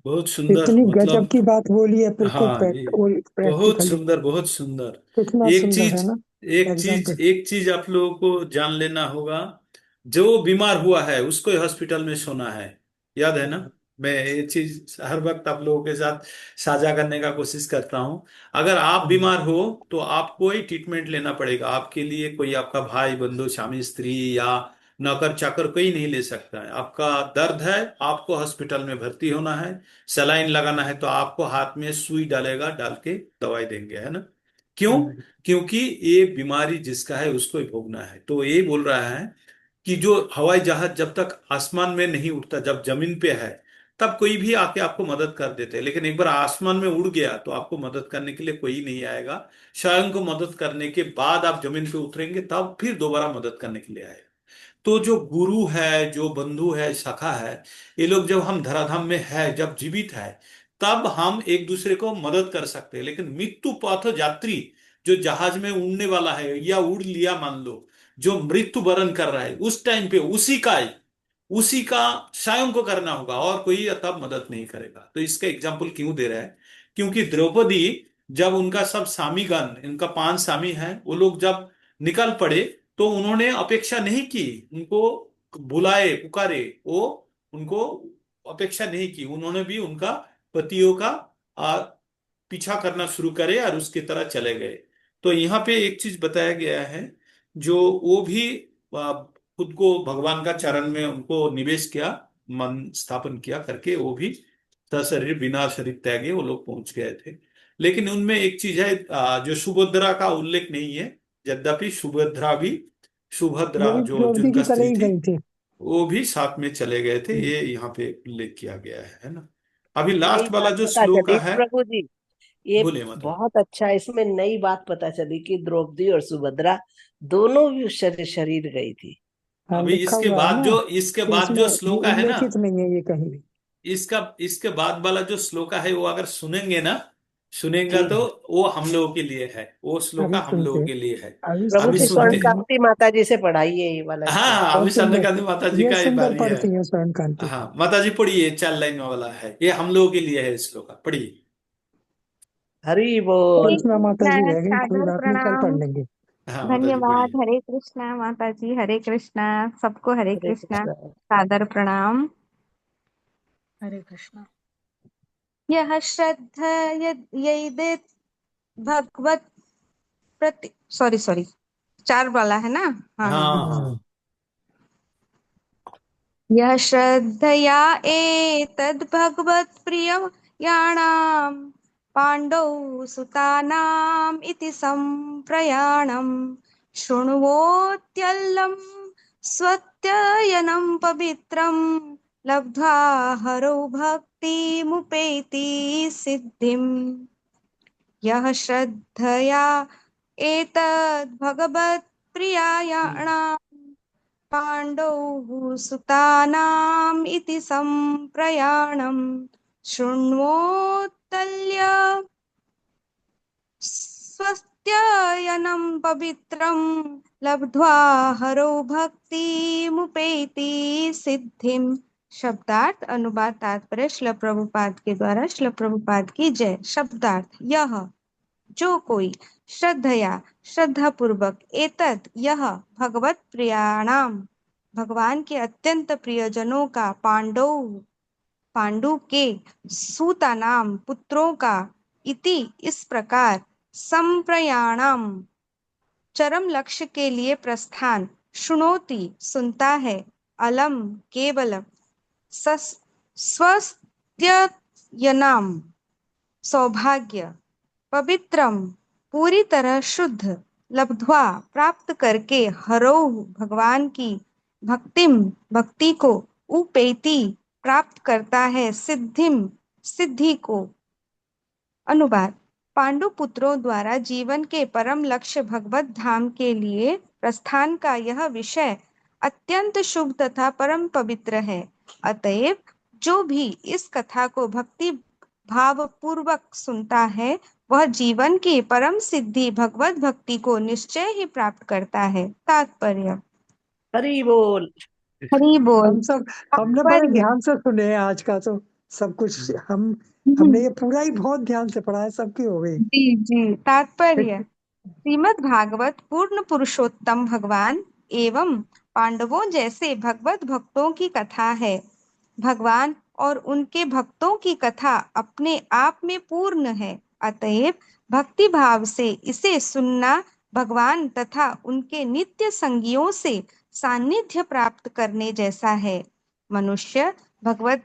बहुत सुंदर, इतनी गजब मतलब की बात बोली है, बिल्कुल हाँ ये बहुत प्रैक्टिकली। सुंदर, बहुत सुंदर। कितना एक सुंदर है चीज, ना, एक एकदम चीज, एक चीज आप लोगों को जान लेना होगा। जो बीमार हुआ है उसको ही हॉस्पिटल में सोना है, याद है ना। मैं ये चीज हर वक्त आप लोगों के साथ साझा करने का कोशिश करता हूँ। अगर आप बीमार हो तो आपको ही ट्रीटमेंट लेना पड़ेगा, आपके लिए कोई आपका भाई बंधु स्वामी स्त्री या नौकर चाकर कोई नहीं ले सकता है। आपका दर्द है, आपको हॉस्पिटल में भर्ती होना है। सलाइन लगाना है तो आपको हाथ में सुई डालेगा, डाल के दवाई देंगे, है ना। क्यों? क्योंकि ये बीमारी जिसका है उसको ही भोगना है। तो ये बोल रहा है कि जो हवाई जहाज जब तक आसमान में नहीं उड़ता, जब जमीन पे है तब कोई भी आके आपको मदद कर देते हैं, लेकिन एक बार आसमान में उड़ गया तो आपको मदद करने के लिए कोई नहीं आएगा। स्वयं को मदद करने के बाद आप जमीन पे उतरेंगे तब फिर दोबारा मदद करने के लिए आएगा। तो जो गुरु है, जो बंधु है, सखा है, ये लोग जब हम धराधाम में है, जब जीवित है, तब हम एक दूसरे को मदद कर सकते हैं। लेकिन मृत्यु पथ यात्री जो जहाज में उड़ने वाला है या उड़ लिया मान लो, जो मृत्यु वरण कर रहा है उस टाइम पे उसी का स्वयं को करना होगा, और कोई तब मदद नहीं करेगा। तो इसका एग्जाम्पल क्यों दे रहा है? क्योंकि द्रौपदी जब उनका सब स्वामीगण, इनका 5 स्वामी हैं, वो लोग जब निकल पड़े तो उन्होंने अपेक्षा नहीं की, उनको बुलाए पुकारे, वो उनको अपेक्षा नहीं की, उन्होंने भी उनका पतियों का आ, पीछा करना शुरू करे और उसकी तरह चले गए। तो यहाँ पे एक चीज बताया गया है, जो वो भी खुद को भगवान का चरण में उनको निवेश किया, मन स्थापन किया करके, वो भी सशरीर बिना शरीर त्यागे वो लोग पहुंच गए थे। लेकिन उनमें एक चीज है, जो सुभद्रा का उल्लेख नहीं है। यद्यपि वो सुभद्रा भी जो द्रौपदी की जिनका तरह स्त्री ही थी, गई थी। वो भी साथ में चले गए थे, ये यहाँ पे उल्लेख किया गया है ना। अभी नई लास्ट वाला बात जो पता श्लोक चली है, प्रभु जी, ये बोले मतलब। बहुत अच्छा, इसमें नई बात पता चली कि द्रौपदी और सुभद्रा दोनों भी शरीर शरीर गई थी। हाँ, अभी लिखा हुआ है ना, इसके तो बाद इसमें जो ये श्लोक है ना, उल्लेखित नहीं है ये कहीं भी। इसके बाद वाला जो श्लोक है वो अगर सुनेंगे ना, सुनेगा जी तो वो हम लोगों के लिए है, वो श्लोका अभी हम सुनते लोगों हैं, के लिए है। अभी प्रभु अभी जी, सुनते स्वर्ण सुनते, हैं। कांति माता जी से पढ़ाइए ये वाला श्लोक। हाँ अभी बहुत सुंदर, चंद्रकांत माता जी ये का ये सुंदर बारी है। पढ़ती है स्वर्ण कांति। हाँ माता जी पढ़िए, 4 लाइन वाला है, ये हम लोगों के लिए है श्लोका, पढ़िए। हरि हरे बोल। कृष्णा माता जी कृष्णा, रह गई, कोई सादर बात नहीं, कल पढ़ प्रणाम। लेंगे। हाँ माता जी धन्यवाद। पढ़िए। हरे कृष्णा माता जी, हरे कृष्णा। सबको हरे हरे कृष्णा, कृष्ण। सादर प्रणाम। हरे कृष्णा। यह श्रद्धा यदि भगवत प्रति, सॉरी सॉरी, 4 वाला है ना। हाँ हाँ। हाँ हम्म, हाँ। यह श्रद्धया एतद् भगवत् प्रिययाणाम् पाण्डौ सुतानाम् इति सम्प्रयाणम् शृण्वोत्यल्लम् स्वत्ययनम् पवित्रम् लब्ध्वा हरौ भक्तिमुपैति सिद्धिम्। यः श्रद्धया एतद् भगवत् प्रिययाणाम् पाण्डौ सुतानाम् इति सम्प्रयाणम् शृण्वोत्तल्य स्वस्त्ययनं पवित्रं लब्ध्वा हरौ भक्तिमुपैति सिद्धिम्। शब्दार्थ, अनुवाद, तात्पर्य श्रील प्रभुपाद के द्वारा। श्रील प्रभुपाद की जय। शब्दार्थ, यह जो कोई श्रद्धया श्रद्धा पूर्वक एतद यह भगवत प्रियाणाम भगवान के अत्यंत प्रियजनों का पांडु के सूतानाम पुत्रों का इति इस प्रकार संप्रयाणाम चरम लक्ष्य के लिए प्रस्थान शुणोति सुनता है अलम केवल स्वस्त्ययनाम सौभाग्य पवित्रम पूरी तरह शुद्ध, लब्ध्वा प्राप्त करके, हरौ भगवान की भक्तिम भक्ति को, उपेति प्राप्त करता है, सिद्धिम सिद्धि को। अनुवाद। पांडु पुत्रों द्वारा जीवन के परम लक्ष्य भगवत धाम के लिए प्रस्थान का यह विषय अत्यंत शुभ तथा परम पवित्र है। अतएव जो भी इस कथा को भक्ति भाव पूर्वक सुनता है, वह जीवन की परम सिद्धि भगवत भक्ति को निश्चय ही प्राप्त करता है। तात्पर्य। हरि बोल। हरि बोल। हमने बड़े तात्पर्य। ध्यान से सुने हैं आज का तो सब कुछ हमने ये पूरा ही बहुत ध्यान से पढ़ा है, सबकी हो गई। जी जी। तात्पर्य। श्रीमद् भागवत पूर्ण पुरुषोत्तम भगवान एवं पांडवों जैसे भगवत भक्तों की कथा है। भगवान और उनके भक्तों की कथा अपने आप में पूर्ण है। अतएव भक्ति भाव से इसे सुनना भगवान तथा उनके नित्य संगियों से सानिध्य प्राप्त करने जैसा है। मनुष्य भगवत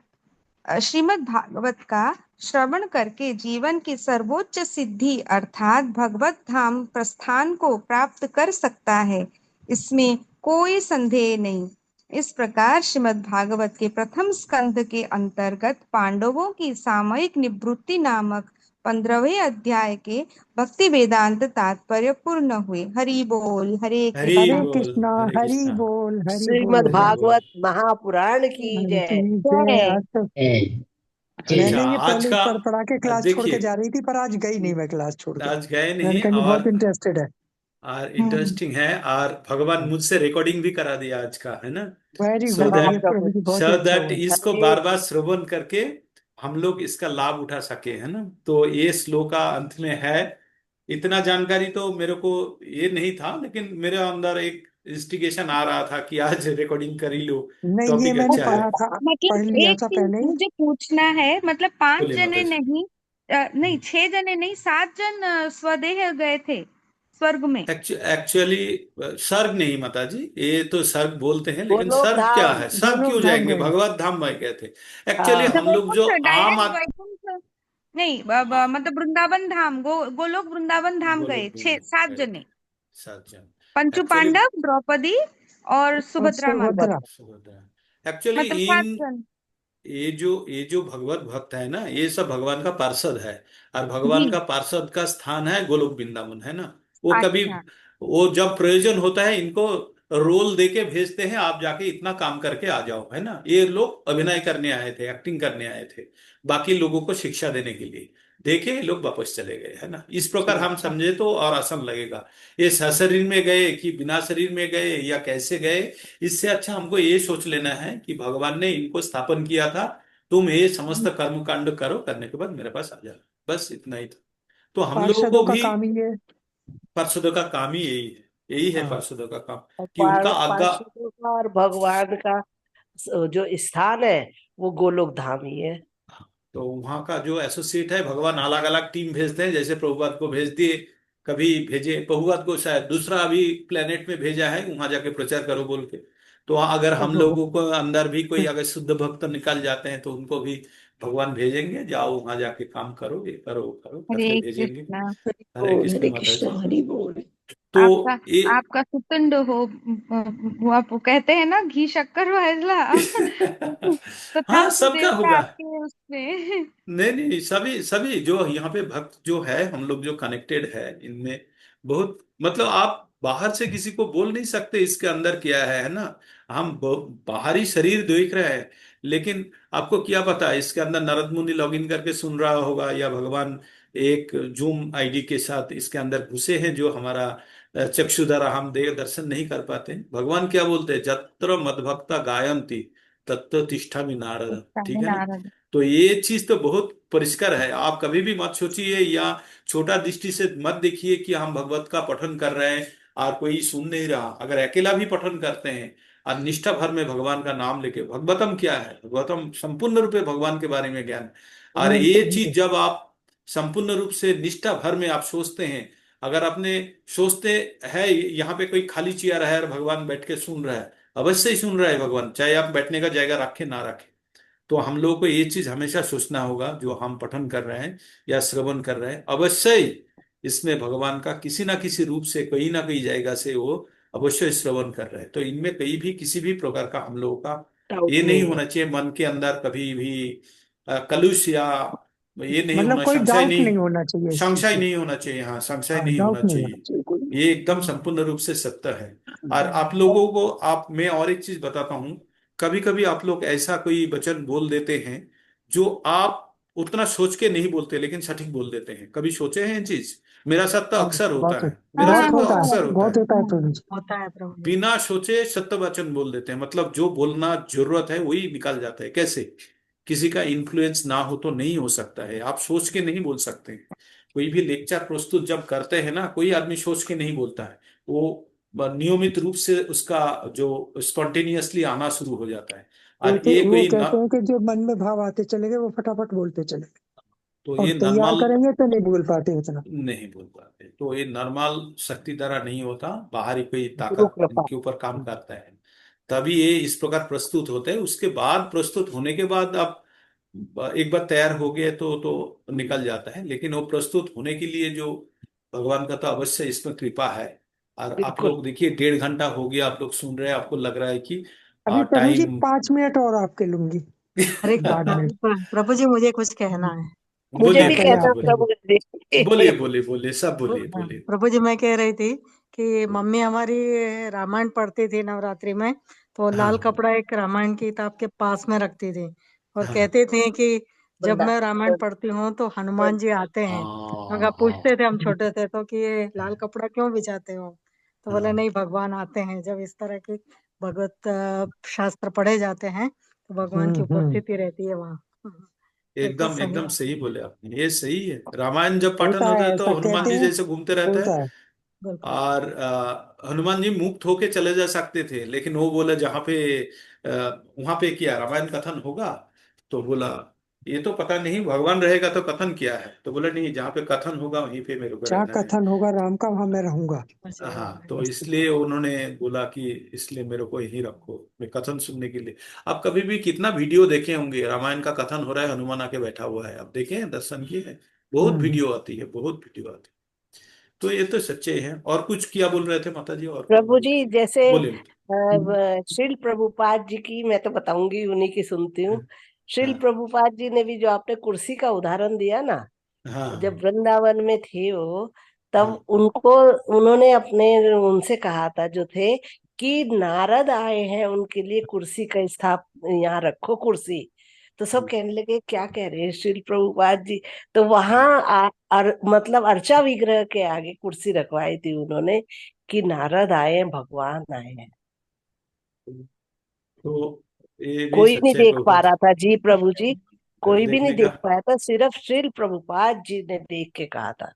श्रीमद् भागवत का श्रवण करके जीवन की सर्वोच्च सिद्धि अर्थात भगवत धाम प्रस्थान को प्राप्त कर सकता है, इसमें कोई संदेह नहीं। इस प्रकार श्रीमद् भागवत के प्रथम स्कंध के अंतर्गत पांडवों की सामयिक निवृत्ति नामक 15वें अध्याय के भक्ति वेदांत तात्पर्य पूर्ण हुए। हरि बोल। हरे हरि कृष्णा। हरे बोल। कृष्णा, हरे हरि कृष्णा। बोल, हरि श्रीमद् बोल। हरि बोल। भागवत महापुराण की जय। की जय। जय। आज तो अच्छा, मैंने ये आज पहले का पढ़ पढ़ा के क्लास छोड़ के देखिए, जा रही थी, पर आज गई नहीं मैं क्लास छोड़ के। आज गए मैंने नहीं, कहा ये बहुत और इंटरेस्टेड है। हम्म। इंटरेस्टिंग है, और भगवान मुझसे रिकॉर्डिंग भी करा दिया आज का, है ना। वेरी सो गुड, दैट ये प्रभु। प्रभु जी बहुत ही सो अच्छा दैट हुआ। इसको हरे बार बार श्रवण करके हम लोग इसका लाभ उठा सके, है ना। तो ये श्लोक का अंत में है। इतना जानकारी तो मेरे को ये नहीं था, लेकिन मेरे अंदर एक इंस्टिगेशन आ रहा था कि आज रिकॉर्डिंग कर ही लो। नहीं, ये टॉपिक मैंने अच्छा है। पढ़ा था, पढ़ मतलब लिया एक था चीज पहले ही। मुझे पूछना है, मतलब 5 बोले जने माता जी। नहीं, नहीं 6 जने नहीं, 7 जन स्वदेह गए थे स्वर्ग में। एक्चुअली सर्ग नहीं माता जी, ये तो सर्ग बोलते हैं, लेकिन गोलोक सर्ग क्या धाम। है, सर्ग गोलोक क्यों धाम जाएंगे, गए। भगवत धाम में गए थे। एक्चुअली हाँ। हम लोग जो वैकुंठ आम डायरेक्ट वैकुंठ नहीं, मतलब वृंदावन धाम, गोलोक वृंदावन धाम गए गोलोक 6-7 गए थे जने। 7 जन। पंचु एक्चुअली पांडव, द्रौपदी और और सुभद्रा माता। सुभद्रा। एक्चुअली मतलब इन 7 जन। ये जो भगवत भक्त है ना, ये सब भगवान का पार्षद है। और जी। भगवान का पार्षद का स्थान है गोलोक वृंदावन, है ना। वो कभी, अच्छा। वो जब प्रयोजन होता है इनको रोल दे के भेजते हैं, आप जाके इतना काम करके आ जाओ, है ना। ये लोग अभिनय करने आए थे, एक्टिंग करने आए थे, बाकी लोगों को शिक्षा देने के लिए। देखे ये लोग वापस चले गए, है ना। इस प्रकार हम समझे तो और आसान लगेगा। ये सशरीर में गए कि बिना शरीर में गए या कैसे गए, इससे अच्छा हमको ये सोच लेना है कि भगवान ने इनको स्थापन किया था, तुम ये समस्त कर्म कांड करो, करने के बाद मेरे पास आ जाओ। बस इतना ही था। तो हम लोगों को पार्षदों का भी काम ही है। पार्षदों का काम ही यही है। यही है हाँ। पार्षदों का काम, और कि उनका आज्ञा। पार्षदों का और भगवान का जो स्थान है वो गोलोक धाम ही है। तो वहां का जो एसोसिएट है, भगवान अलग अलग टीम भेजते हैं, जैसे प्रभुपाद को भेज दिए, कभी भेजे प्रभुपाद को, शायद दूसरा अभी प्लेनेट में भेजा है, वहां जाके प्रचार करो बोल के। तो अगर हम ओहो। लोगों को अंदर भी कोई अगर शुद्ध भक्त निकल जाते हैं, तो उनको भी भगवान भेजेंगे, जाओ वहां जाके काम करो, ये करो वो करो करके हरे भेजेंगे। कृष्णा। हरि हरे बोल। कृष्ण हरे माता कृष्ण। जी। हरि बोल। तो आपका ये आपका सुतुंड हो, वो आप कहते हैं ना, घी शक्कर वाला। तो हाँ, तथास्तु सबका देवता होगा। आपके उसमें। नहीं नहीं, सभी सभी जो यहाँ पे भक्त जो है, हम लोग जो कनेक्टेड है इनमें, बहुत मतलब आप बाहर से किसी को बोल नहीं सकते इसके अंदर क्या है ना। हम बाहरी शरीर देख रहे हैं, लेकिन आपको क्या पता है इसके अंदर नारद मुनि लॉगिन करके सुन रहा होगा, या भगवान एक जूम आईडी के साथ इसके अंदर घुसे हैं, जो हमारा चक्षुधरा हम देह दर्शन नहीं कर पाते। भगवान क्या बोलते हैं, जत्र मद्भक्ता गायंती तत्र तिष्ठामि नारद, ठीक है ना। नारद। तो ये चीज तो बहुत परिष्कार है। आप कभी भी मत सोचिए या छोटा दृष्टि से मत देखिए कि हम भगवत का पठन कर रहे हैं और कोई सुन नहीं रहा। अगर अकेला भी पठन करते हैं और निष्ठा भर में भगवान का नाम लेके, भगवतम क्या है, भगवतम संपूर्ण रूप से भगवान के बारे में ज्ञान। और ये चीज जब आप संपूर्ण रूप से निष्ठा भर में आप सोचते हैं, अगर अपने सोचते हैं यहाँ पे कोई खाली चेयर है और भगवान बैठ के सुन रहा है, अवश्य ही सुन रहा है भगवान, चाहे आप बैठने का जगह रखे ना रखे। तो हम लोगों को ये चीज हमेशा सोचना होगा, जो हम पठन कर रहे हैं या श्रवण कर रहे हैं, अवश्य ही इसमें भगवान का किसी ना किसी रूप से, कहीं ना कहीं जाएगा से वो अवश्य श्रवण कर रहे हैं। तो इनमें कहीं भी किसी भी प्रकार का हम लोगों का डाउट ये नहीं नहीं है। होना चाहिए, मन के अंदर कभी भी कलुष या ये नहीं मतलब होना, कोई संशय डाउट नहीं, नहीं होना चाहिए इस चीज संशय से। नहीं होना चाहिए। हाँ, संशय हाँ, नहीं होना डाउट नहीं होना चाहिए। चाहिए कोई। ये एकदम संपूर्ण रूप से सत्य है। और आप लोगों को, आप, मैं और एक चीज बताता हूँ, कभी कभी आप लोग ऐसा कोई वचन बोल देते हैं जो आप उतना सोच के नहीं बोलते, लेकिन सटीक बोल देते हैं। कभी सोचे हैं ये चीज? मेरा साथ तो हाँ, अक्सर होता बहुत है, मेरा हाँ साथ बहुत तो होता है, अक्सर होता बहुत है। होता है प्रभु जी। होता है प्रभु जी। बिना सोचे सत्य वचन बोल देते हैं, मतलब जो बोलना जरूरत है वही निकल जाता है। कैसे? किसी का इन्फ्लुएंस ना हो तो नहीं हो सकता है, आप सोच के नहीं बोल सकते। कोई भी लेक्चर प्रस्तुत जब करते हैं ना, कोई आदमी सोच के नहीं बोलता है, वो नियमित रूप से उसका जो स्पॉन्टेनियसली आना शुरू हो जाता है। और ये वो कोई न, कहते हैं कि जो मन में भाव आते चले गए वो फटाफट बोलते चले गए, तो और ये तैयार नॉर्मल करेंगे तो नहीं बोल पाते इतना। नहीं बोल पाते। तो ये नॉर्मल शक्ति द्वारा नहीं होता, बाहरी कोई गुरु ताकत कृपा। इनके ऊपर काम करता है, तभी ये इस प्रकार प्रस्तुत होते हैं। उसके बाद, प्रस्तुत होने के बाद आप एक बार तैयार हो गए तो निकल जाता है। लेकिन वो प्रस्तुत होने के लिए जो भगवान का तो अवश्य इसमें कृपा है। और आप बिल्कुल। लोग देखिए, 1.5 घंटा हो गया, आप लोग सुन रहे हैं, आपको लग रहा है कि अभी प्रभु जी टाइम 5 मिनट और आपके लूंगी, अरे बाद में। प्रभु जी मुझे कुछ कहना है। मुझे बोलिए भी पहले प्रभु जी, कहना, आप कह बोलिए। प्रभु बोलिए जी। बोलिए बोलिए, सब बोलिए हाँ, बोलिए। प्रभु जी मैं कह रही थी कि मम्मी हमारी रामायण पढ़ती थी नवरात्रि में, तो लाल हाँ कपड़ा एक रामायण की किताब के पास में रखती थी और हाँ कहते थे कि जब बंदा। मैं रामायण पढ़ती हूँ तो हनुमान जी आते हैं। मगर हाँ पूछते थे, हाँ हम छोटे थे तो, कि ये लाल कपड़ा क्यों बिछाते हो? तो बोले हाँ नहीं, भगवान आते हैं जब इस तरह के भगवत शास्त्र पढ़े जाते हैं तो भगवान की हम्म। उपस्थिति रहती है वहाँ। बिल्कुल एकदम सही एकदम है। सही बोले आपने, ये सही है। रामायण जब पाठन होता होता है है तो ऐसा, हनुमान कहते जी हैं, जैसे घूमते रहते हैं। होता है। बिल्कुल। और हनुमान जी मुक्त होके चले जा सकते थे, लेकिन वो बोले जहाँ पे वहां पे क्या रामायण कथन होगा? तो बोला ये तो पता नहीं, भगवान रहेगा तो कथन क्या है? तो बोला नहीं, जहाँ पे कथन होगा वहीं पे मेरे को जहाँ रहना है। कथन होगा राम का वहां मैं रहूंगा। सही बात हाँ, है। तो इसलिए उन्होंने बोला कि इसलिए मेरे को यहीं रखो, मैं कथन सुनने के लिए। आप कभी भी कितना वीडियो देखे होंगे, रामायण का कथन हो रहा है, हनुमान आके बैठा हुआ है, आप देखे हैं, दर्शन किए हैं? बहुत हम्म। वीडियो आती है, बहुत वीडियो आती है। तो ये तो सच्चे हैं। और कुछ क्या बोल रहे थे माता जी, और कुछ प्रभु जी जैसे बोलिए माता। श्रील प्रभुपाद जी की मैं तो बताऊंगी, उन्हीं की सुनती हूँ। श्रील हाँ प्रभुपाद जी ने भी जो आपने कुर्सी का उदाहरण दिया ना, जब हाँ वृंदावन में थे वो, तब हाँ उनको, उन्होंने अपने उनसे कहा था जो थे, कि नारद आए हैं उनके लिए कुर्सी का स्थाप यहाँ रखो कुर्सी। तो सब कहने लगे क्या कह रहे हैं श्रील प्रभुपाद जी। तो वहां मतलब अर्चा विग्रह के आगे कुर्सी रखवाई थी उन्होंने, कि नारद आए हैं, भगवान आए हैं। तो ये भी कोई नहीं सच्चे देख पा बहुत। रहा था जी प्रभु जी, कोई भी नहीं देखने का देख पाया था, सिर्फ श्रील प्रभुपाद जी ने देख के कहा था।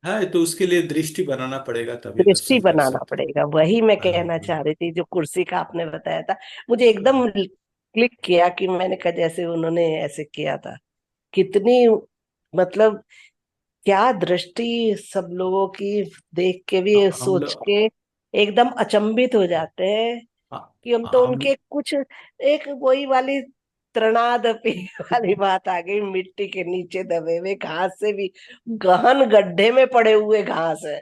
है, तो उसके लिए दृष्टि बनाना पड़ेगा तभी दृष्टि दर्शन कर बनाना सकते हैं। पड़ेगा, वही मैं हाँ कहना हाँ चाह रही थी। जो कुर्सी का आपने बताया था, मुझे एकदम क्लिक किया, कि मैंने कहा जैसे उन्होंने ऐसे किया था। कितनी, मतलब क्या दृष्टि सब लोगों की, देख के भी हम सोच लोग, के एकदम अचंभित हो जाते हैं, कि हम तो हम उनके कुछ, एक वही वाली तृणादपि वाली बात आ गई, मिट्टी के नीचे दबे हुए, घास से भी गहन गड्ढे में पड़े हुए घास है।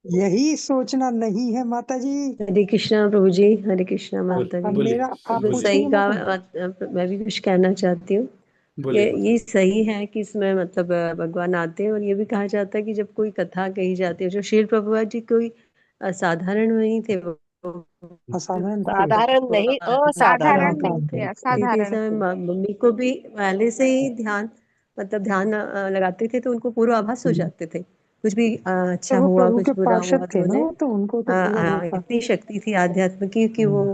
यही सोचना नहीं है माता जी। हरे कृष्णा प्रभु जी, हरे कृष्णा माता अब जी। मेरा, बोलिए आप बिल्कुल बोलिए सही पूछेंगे मैं कहा। कहूँ? मैं भी कुछ कहना चाहती हूँ कि बोलिए माता ये जी। सही है कि इसमें मतलब भगवान आते हैं। और ये भी कहा जाता है कि जब कोई कथा कही जाती है, जो श्रील प्रभुपाद जी कोई साधारण नहीं थे, वो असाधारण थे। साधारण नहीं, असाधारण साधारण थे। नहीं थे, असाधारण थे। क्योंकि असाधारण ऐसा थे। मम्मी को भी पहले से ही ध्यान, मतलब ध्यान लगाते थे, तो उनको पूर्वाभास हो जाते थे। कुछ भी तो अच्छा वो हुआ, प्रभु कुछ के बुरा पार्षद हुआ, थे तो ना, उन्हें तो उनको तो पूरा वो था। इतनी शक्ति थी आध्यात्म की कि वो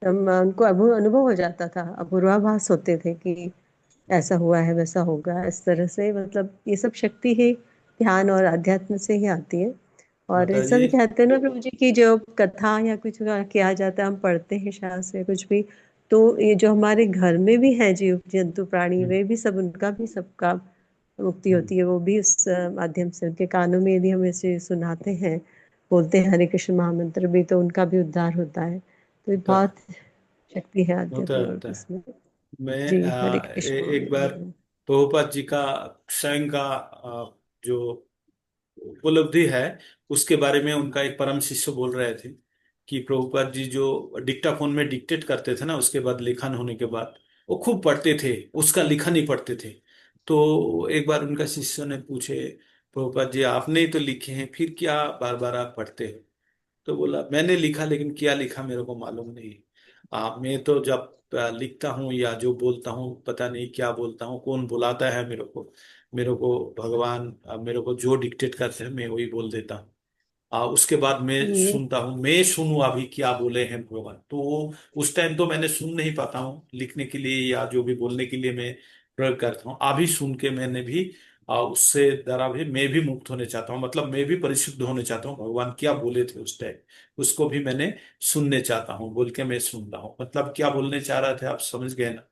हम्म। उनको अनुभव हो जाता था, पूर्वाभास होते थे कि ऐसा हुआ है, वैसा होगा, इस तरह से। मतलब ये सब शक्ति ही ध्यान और अध्यात्म से ही आती है। और माता ऐसा जी। भी कहते हैं ना प्रभु जी की, जो कथा या कुछ किया जाता है, हम पढ़ते हैं शास्त्र या कुछ भी, तो ये जो हमारे घर में भी है जीव जंतु प्राणी, हम्म, वे भी सब, उनका भी सबका मुक्ति हम्म, होती है। वो भी उस माध्यम से, उनके कानों में यदि हम ऐसे सुनाते हैं, बोलते हैं हरे कृष्ण महामंत्र भी, तो उनका भी उद्धार होता है। तो ये तो बहुत शक्ति है होता आध्यात्म है और होता है। इसमें। मैं जी हरे कृष्ण एक बार प्रभुपाद जी का स्वयं का जो उपलब्धि है उसके बारे में उनका एक परम शिष्य बोल रहे थे कि प्रभुपाद जी जो डिक्टाफोन में डिक्टेट करते थे ना, उसके बाद लिखन होने के बाद वो खूब पढ़ते थे, उसका लिखन ही पढ़ते थे। तो एक बार उनका शिष्य ने पूछे, प्रभुपाद जी आपने ही तो लिखे हैं, फिर क्या बार बार आप पढ़ते हैं? तो बोला मैंने लिखा, लेकिन क्या लिखा मेरे को मालूम नहीं। मैं तो जब लिखता हूँ या जो बोलता हूँ पता नहीं क्या बोलता हूँ, कौन बुलाता है मेरे को भगवान मेरे को जो डिक्टेट करते हैं मैं वही बोल देता हूँ। उसके बाद मैं ये सुनता हूँ, मैं सुनूं अभी क्या बोले हैं भगवान। तो उस टाइम तो मैंने सुन नहीं पाता हूँ, लिखने के लिए या जो भी बोलने के लिए मैं प्रयोग करता हूँ, अभी सुन के मैंने भी उससे द्वारा भी मैं भी मुक्त होने चाहता हूँ, मतलब मैं भी परिशुद्ध होने चाहता हूँ। भगवान क्या बोले थे उस टाइम उसको भी मैंने सुनने चाहता हूँ बोल के मैं सुन रहा हूँ। मतलब क्या बोलने चाह रहे थे आप समझ गए ना?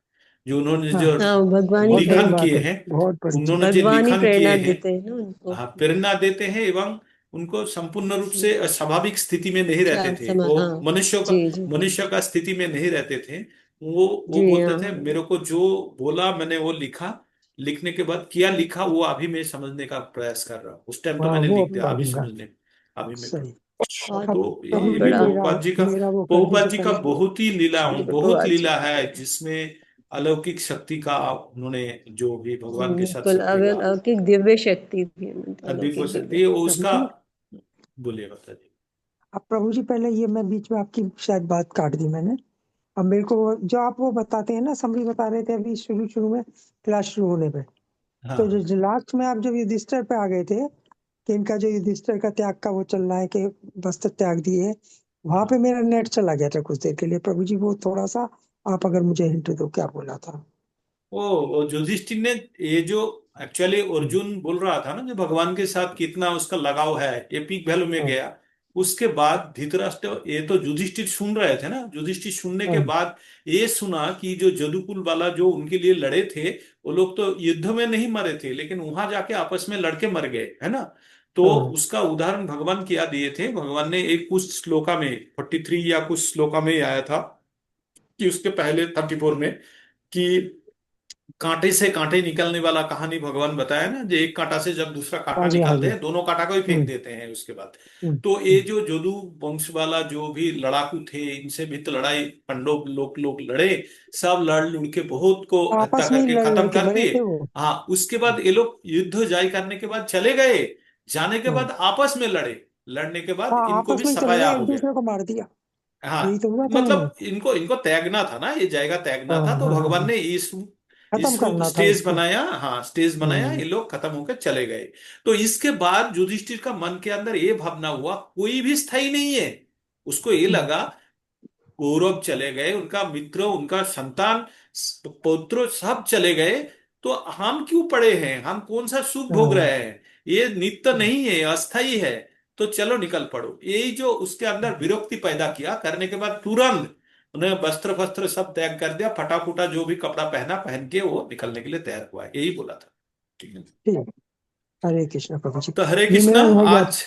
जो उन्होंने हाँ, जो हाँ भगवान ही बहुत बड़ी लिखन प्रेरणा, बात किए है, हैं, बहुत बड़ी चीज। उन्होंने जो भगवान ही लिखन प्रेरणा किए हैं, देते हैं ना उनको। हाँ प्रेरणा देते हैं, एवं उनको संपूर्ण रूप से स्वाभाविक स्थिति में नहीं रहते थे वो। हाँ जी जी मनुष्य का स्थिति में नहीं रहते थे वो जी बोलते हाँ थे हाँ मेरे को जो बोला मैंने वो लिखा, लिखने के बाद क्या लिखा वो अभी मैं समझने का प्रयास कर रहा हूँ। उस टाइम तो हाँ, मैंने वो लिख अब दिया, अभी पढ़ूंगा। समझने अभी मैं कर। सही। बहुत अब तो प्रभु ये जी भी बड़ा मेरा वो कर प्रभुपाद दीजिए जी का पहले। बहुत ही लीला, श्री बहुत भगवान जी लीला की है कृपा। जिसमें अलौकिक शक्ति का उन्होंने जो भी भगवान के साथ बिल्कुल शक्ति का अलौकिक दिव्य शक्ति भी है, दिव्य अलौकिक शक्ति दिव्य। है वो प्रभु उसका। जी, बोलिए बता जी। अब प्रभु जी पहले ये मैं बीच में आपकी शायद बात काट दी मैंने। अब मेरे को जो आप वो बताते हैं ना, समरी बता रहे थे अभी शुरू शुरू में क्लास शुरू होने पे, तो हाँ जो लास्ट में आप जब युधिष्ठिर पे आ गए थे कि इनका जो युधिष्ठिर का त्याग का वो चल रहा है कि वस्त्र त्याग दिए, वहां पे हाँ। मेरा नेट चला गया था कुछ देर के लिए। प्रभु जी वो थोड़ा सा आप अगर मुझे हिंट दो क्या बोला था। वो युधिष्ठिर ने ये जो एक्चुअली अर्जुन बोल रहा था ना जो भगवान के साथ कितना उसका लगाव है, ये पीक वैल्यू में हाँ, गया। उसके बाद धृतराष्ट्र, ये तो युधिष्ठिर सुन रहे थे ना, युधिष्ठिर सुनने के हाँ, बाद ये सुना कि जो जदुकुल वाला जो उनके लिए लड़े थे वो लोग तो युद्ध में नहीं मरे थे, लेकिन वहां जाके आपस में लड़के मर गए है ना। तो हाँ, उसका उदाहरण भगवान क्या दिए थे, भगवान ने एक कुछ श्लोका में 43 या कुछ श्लोका में आया था कि उसके पहले 34 में कि कांटे से कांटे निकलने वाला कहानी भगवान बताया ना, जो एक कांटा से जब दूसरा हाँ कांटा जी, हाँ निकालते जी। हैं दोनों कांटा को ही फेंक हम्म, देते हैं उसके बाद। हम्म, तो ये हम्म। जो जदू वंश वाला जो भी लड़ाकू थे इनसे भी तो लड़ाई पांडव लोग लड़े, सब लड़ लुड़ के बहुत को हत्या आपस में ही करके लड़ खत्म लड़के कर मरे दिए। थे वो। हाँ उसके बाद ये लोग युद्ध जाय करने के बाद चले गए, जाने के हाँ, बाद आपस में लड़े, लड़ने के बाद हाँ, इनको आपस भी में ही चले सफाया गए, एक हो गया। दूसरे को मार दिया। यही हाँ तो हुआ था उनमें। मतलब इनको इनको त्यागना था ना, ये जाएगा त्यागना हाँ, था, तो हाँ, भगवान हाँ, ने खत्म इस रूप करना था स्टेज इसको। बनाया, हाँ स्टेज बनाया, हम्म, ये लोग खत्म होकर चले गए। तो इसके बाद युधिष्ठिर का मन के अंदर ये भावना हुआ कोई भी स्थायी नहीं है। उसको ये हम्म, लगा कौरव चले गए, उनका मित्र उनका संतान पौत्र सब चले गए, तो हम क्यों पड़े हैं, हम कौन सा सुख भोग हाँ, रहे हैं, ये नित्य नहीं है अस्थाई है, तो चलो निकल पड़ो। यही जो उसके अंदर विरक्ति पैदा किया, करने के बाद तुरंत उन्हें वस्त्र वस्त्र सब त्याग कर दिया, फटा फूटा जो भी कपड़ा पहना पहन के वो निकलने के लिए तैयार हुआ, यही बोला था। ठीक है। ठीक। हरे कृष्ण प्रभु जी। तो हरे ये कृष्णा। मेरा हो गया, आज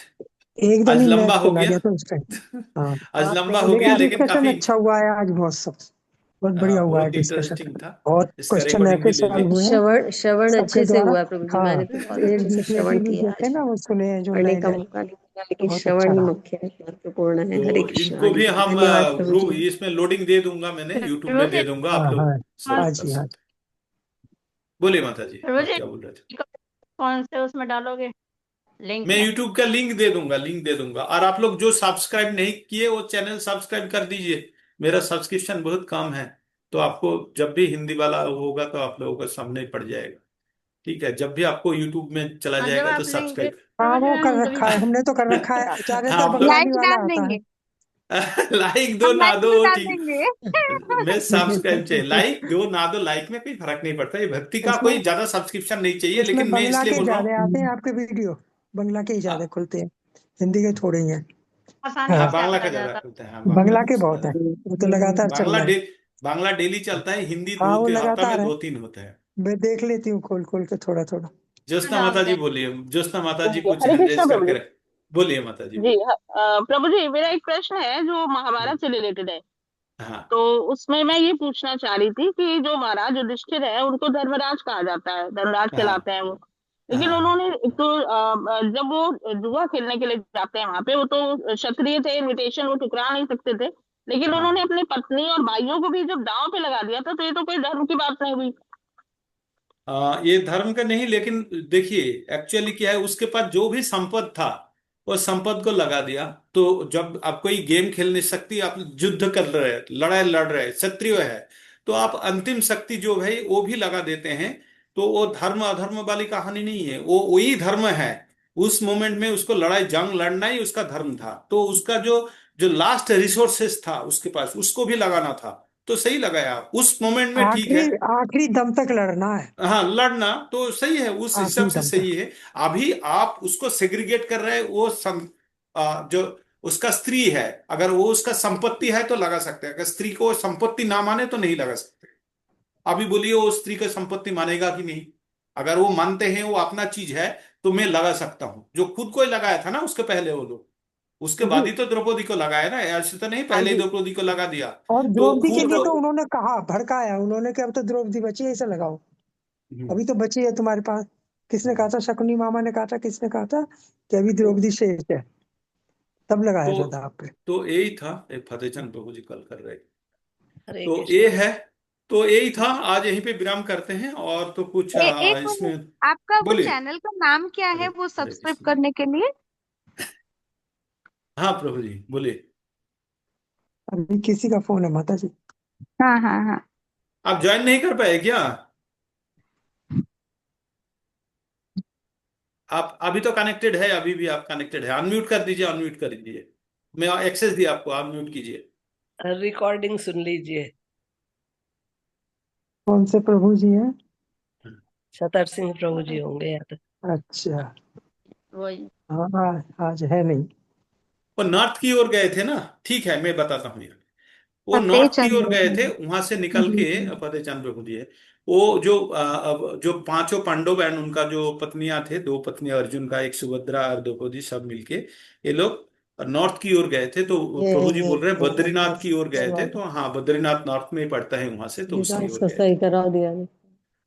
एकदम आज ही लंबा नेट हो चला गया। गया था उस टाइम। हाँ, आज आप लंबा नहीं हो गया लेकिन आप लेकिन डिस्कशन काफी अच्छा हुआ है आज, बहुत सब बहुत बढ़िया हुआ है बहुत डिस्कशन। इंटरेस्टिंग था। बहुत इसका क्वेश्चन रिकॉर्डिंग ऐसे भी ले सॉल्व लें। हुए हैं श्रवण सबके अच्छे से द्वारा। हुआ प्रभु जी, हाँ, मैंने तो बहुत एक अच्छे से दूसरे श्रवण के भी जो किया थे आज। ना वो सुने हैं जो पढ़ने नए का नए, मौका नहीं मिला, तो लेकिन बहुत अच्छा श्रवण ही रहा। मुख्य है, महत्वपूर्ण है। हरे तो कृष्ण इनको हरे भी कृष्ण, हम धन्यवाद प्रभु जी। इसमें लोडिंग दे दूंगा, मैंने यूट्यूब प्रभु में जी दे दूंगा, हाँ, आप हाँ, लोग कौन सॉल्व हाँ कर जी, हाँ। सकते हैं। बोलिए माता जी, प्रभु आप जी क्या बोल रहे थे? कौन से उसमें डालोगे लिंक मैं में? यूट्यूब का लिंक दे दूंगा, और आप लोग जो सब्सक्राइब नहीं किए वो चैनल सब्सक्राइब कर दीजिए। मेरा सब्सक्रिप्शन बहुत कम है, तो आपको जब भी हिंदी वाला होगा तो आप लोगों के सामने ही पड़ जाएगा। ठीक है, जब भी आपको यूट्यूब में चला हाँ जब जाएगा तो आप लिंक भेज सब्सक्राइब। हाँ, प्रभु जी वो कर हम तभी रखा है, हमने तो कर रखा है, ज्यादातर आप लोग बंगाली लाइक वाला डाल आता है। देंगे, लाइक दो हम ना लाइक दो भी डाल ठीक। देंगे। मैं सब्सक्राइब चाहिए, लाइक दो ना दो, लाइक में कोई फर्क नहीं पड़ता, ये भक्ति का उसमें कोई ज्यादा सब्सक्रिप्शन नहीं चाहिए, उसमें लेकिन मैं बंगला इसलिए के बोल रहा ज्यादा हूँ। आते हैं आपके वीडियो, बंगला के ही ज्यादा हाँ खुलते हैं, हिंदी के थोड़े ही हैं। आसानी हाँ, हाँ, से बांग्ला का आता ज्यादा जाता। खुलता है, हाँ बांग्ला बंगला के बहुत ज्यादा। है, वो तो लगातार चल बांग्ला रहा है। डे बांग्ला डेली चलता है, हिंदी हाँ, वो हफ्ता में लगातार है, 2-3 होता है। मैं देख लेती हूँ खोल खोल के थोड़ा थोड़ा। ज्योत्सना माता डालते जी हैं। बोलिए, ज्योत्सना माता जी जी कुछ हरे हैंड कृष्णा रेज प्रभु करके जी। रख। बोलिए माता जी जी बोलिए। प्रभु जी मेरा एक प्रश्न है जो महाभारत से रिलेटेड है। हाँ तो उसमें मैं ये पूछना चाह रही थी कि जो महाराज युधिष्ठिर है उनको धर्मराज कहा जाता है, धर्मराज कहलाते हाँ हैं वो। लेकिन हाँ उन्होंने एक तो जब वो जुआ खेलने के लिए जाते हैं वहां पे, वो तो क्षत्रिय थे, इनविटेशन वो ठुकरा नहीं सकते थे। लेकिन उन्होंने हाँ। अपनी पत्नी और भाइयों को भी जब दांव पे लगा दिया था, तो ये तो कोई धर्म की बात नहीं हुई। ये धर्म का नहीं, लेकिन देखिए एक्चुअली क्या है, उसके पास जो भी संपत्ति था वो संपत्ति को लगा दिया। तो जब आप कोई गेम खेल नहीं सकती, आप युद्ध कर रहे हैं, लड़ाई लड़ रहे हैं, क्षत्रिय है, तो आप अंतिम शक्ति जो है वो भी लगा देते हैं। तो वो धर्म अधर्म वाली कहानी नहीं है, वो वही धर्म है। उस मोमेंट में उसको लड़ाई जंग लड़ना ही उसका धर्म था, तो उसका जो जो लास्ट रिसोर्सेस था उसके पास, उसको भी लगाना था। तो सही लगाया उस मोमेंट में, ठीक आखिरी है। आखिरी दम तक लड़ना है। हाँ लड़ना तो सही है, उस हिसाब आखिरी से दम सही तक। है। अभी आप उसको सेग्रीगेट कर रहे हैं, वो जो उसका स्त्री है, अगर वो उसका संपत्ति है तो लगा सकते हैं, अगर स्त्री को संपत्ति ना माने तो नहीं लगा सकते। अभी बोलिए वो स्त्री को संपत्ति मानेगा कि नहीं? अगर वो मानते हैं वो अपना चीज है, तो मैं लगा सकता हूं। जो खुद को ही लगाया था ना उसके पहले वो लोग, उसके जी। बाद ही तो द्रौपदी को लगाया ना, ऐसे तो नहीं हाँ पहले ही जी। द्रौपदी को लगा दिया। और तो द्रौपदी के खुद लिए को तो उन्होंने कहा, भड़काया उन्होंने कि अब तो द्रौपदी बची है, इसे लगाओ। हम्म, अभी तो बची है तुम्हारे पास। किसने कहा हम्म। था? शकुनी मामा ने कहा था, किसने कहा था कि अभी द्रौपदी शेष है? तब लगाया तो था दाव पे। तो यही था। एक फतेहचंद प्रभु जी कल कर रहे। हरे तो कृष्ण। ये है। तो यही था, आज यहीं पे विराम करते हैं, और तो कुछ एक मिनट, इसमें। आपका वो बोलिए। चैनल का नाम क्या हरे है वो हरे सब्सक्राइब कृष्ण। करने के लिए? हाँ प्रभु जी बोलिए। अभी किसी का फोन है माता जी। हाँ हाँ हाँ। आप ज्वाइन नहीं कर पाए क्या? आप अभी तो कनेक्टेड है, अभी भी आप कनेक्टेड है। अनम्यूट कर दीजिए, अनम्यूट कर दीजिए। मैं एक्सेस दिया आपको, अनम्यूट कीजिए। रिकॉर्डिंग सुन लीजिए। कौन से प्रभु जी हैं? छतर सिंह प्रभु जी होंगे या तो। अच्छा। वही। हाँ, आज है नहीं। वो नॉर्थ की ओर गए थे ना। ठीक है, मैं बताता हूँ यार। वो फतेह नॉर्थ की ओर चंद। गए थे, वहां से निकल जी के जी। फतेह चंद प्रभु जी है। वो जो अब जो पांचों पांडव बहन, उनका जो पत्नियां थे, दो पत्नी अर्जुन का, एक सुभद्रा और द्रौपदी, सब मिलके ये लोग नॉर्थ की ओर गए थे। तो प्रभु जी बोल रहे हैं बद्रीनाथ की ओर गए थे। तो हाँ, बद्रीनाथ नॉर्थ में ही पड़ता है, वहां से तो उसकी ओर इसको गए सही थे। करा दिया ने।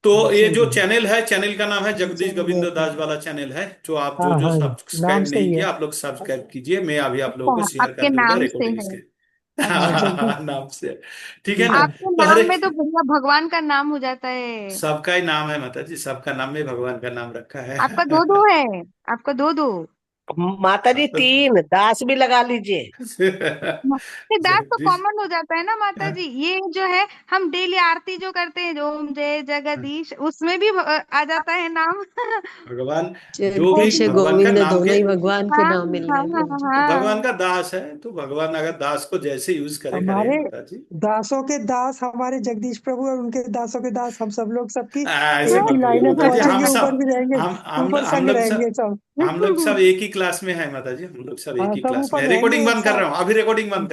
तो हाँ, ये सही जो है। चैनल है, चैनल का नाम है जगदीश चल गोविंद गया। दास वाला चैनल है। जो आप हाँ जो जो हाँ, नाम सब्सक्राइब नहीं सही है। किया, आप लोग सब्सक्राइब कीजिए। मैं अभी आप लोगों को अच्छा, शेयर कर आपके दूंगा नाम से रिकॉर्डिंग है? इसके। हाँ, अच्छा। जगदीश। नाम से। ठीक है ना? आपके तो हर नाम एक में तो भैया भगवान का नाम हो जाता है। सबका ही नाम है माता जी, सबका नाम में भगवान का नाम रखा है। आपका दो दो है, आपका दो दो। माता जी 3 दास भी लगा लीजिए। ये दास तो जगदीश। कॉमन हो जाता है ना माता जी। ये जो है, हम डेली आरती जो करते हैं, जो ओम जय जगदीश, उसमें भी आ जाता है नाम। भगवान, जो वो भी जगदीश भी भगवान का गोविंद नाम के, दोनों ही भगवान के हाँ नाम मिल हाँ गए हाँ प्रभु जी तो को। भगवान हाँ। का दास है, तो भगवान अगर दास को जैसे यूज करे करे हमारे माता जी। दासों के दास हमारे जगदीश प्रभु, और उनके दासों के दास हम सब लोग, सबकी ऐसे एक ही मत बोलिए लाइन में माता जी। हम पहुंचेंगे, ऊपर सब भी रहेंगे। ऊपर हम संग लोग रहेंगे सब सब। हम लोग सब एक ही क्लास में है माता जी। हम लोग सब एक हाँ, ही सब क्लास में ऊपर है। रहेंगे रिकॉर्डिंग एक बंद कर साथ। रहा हूँ, अभी रिकॉर्डिंग बंद कर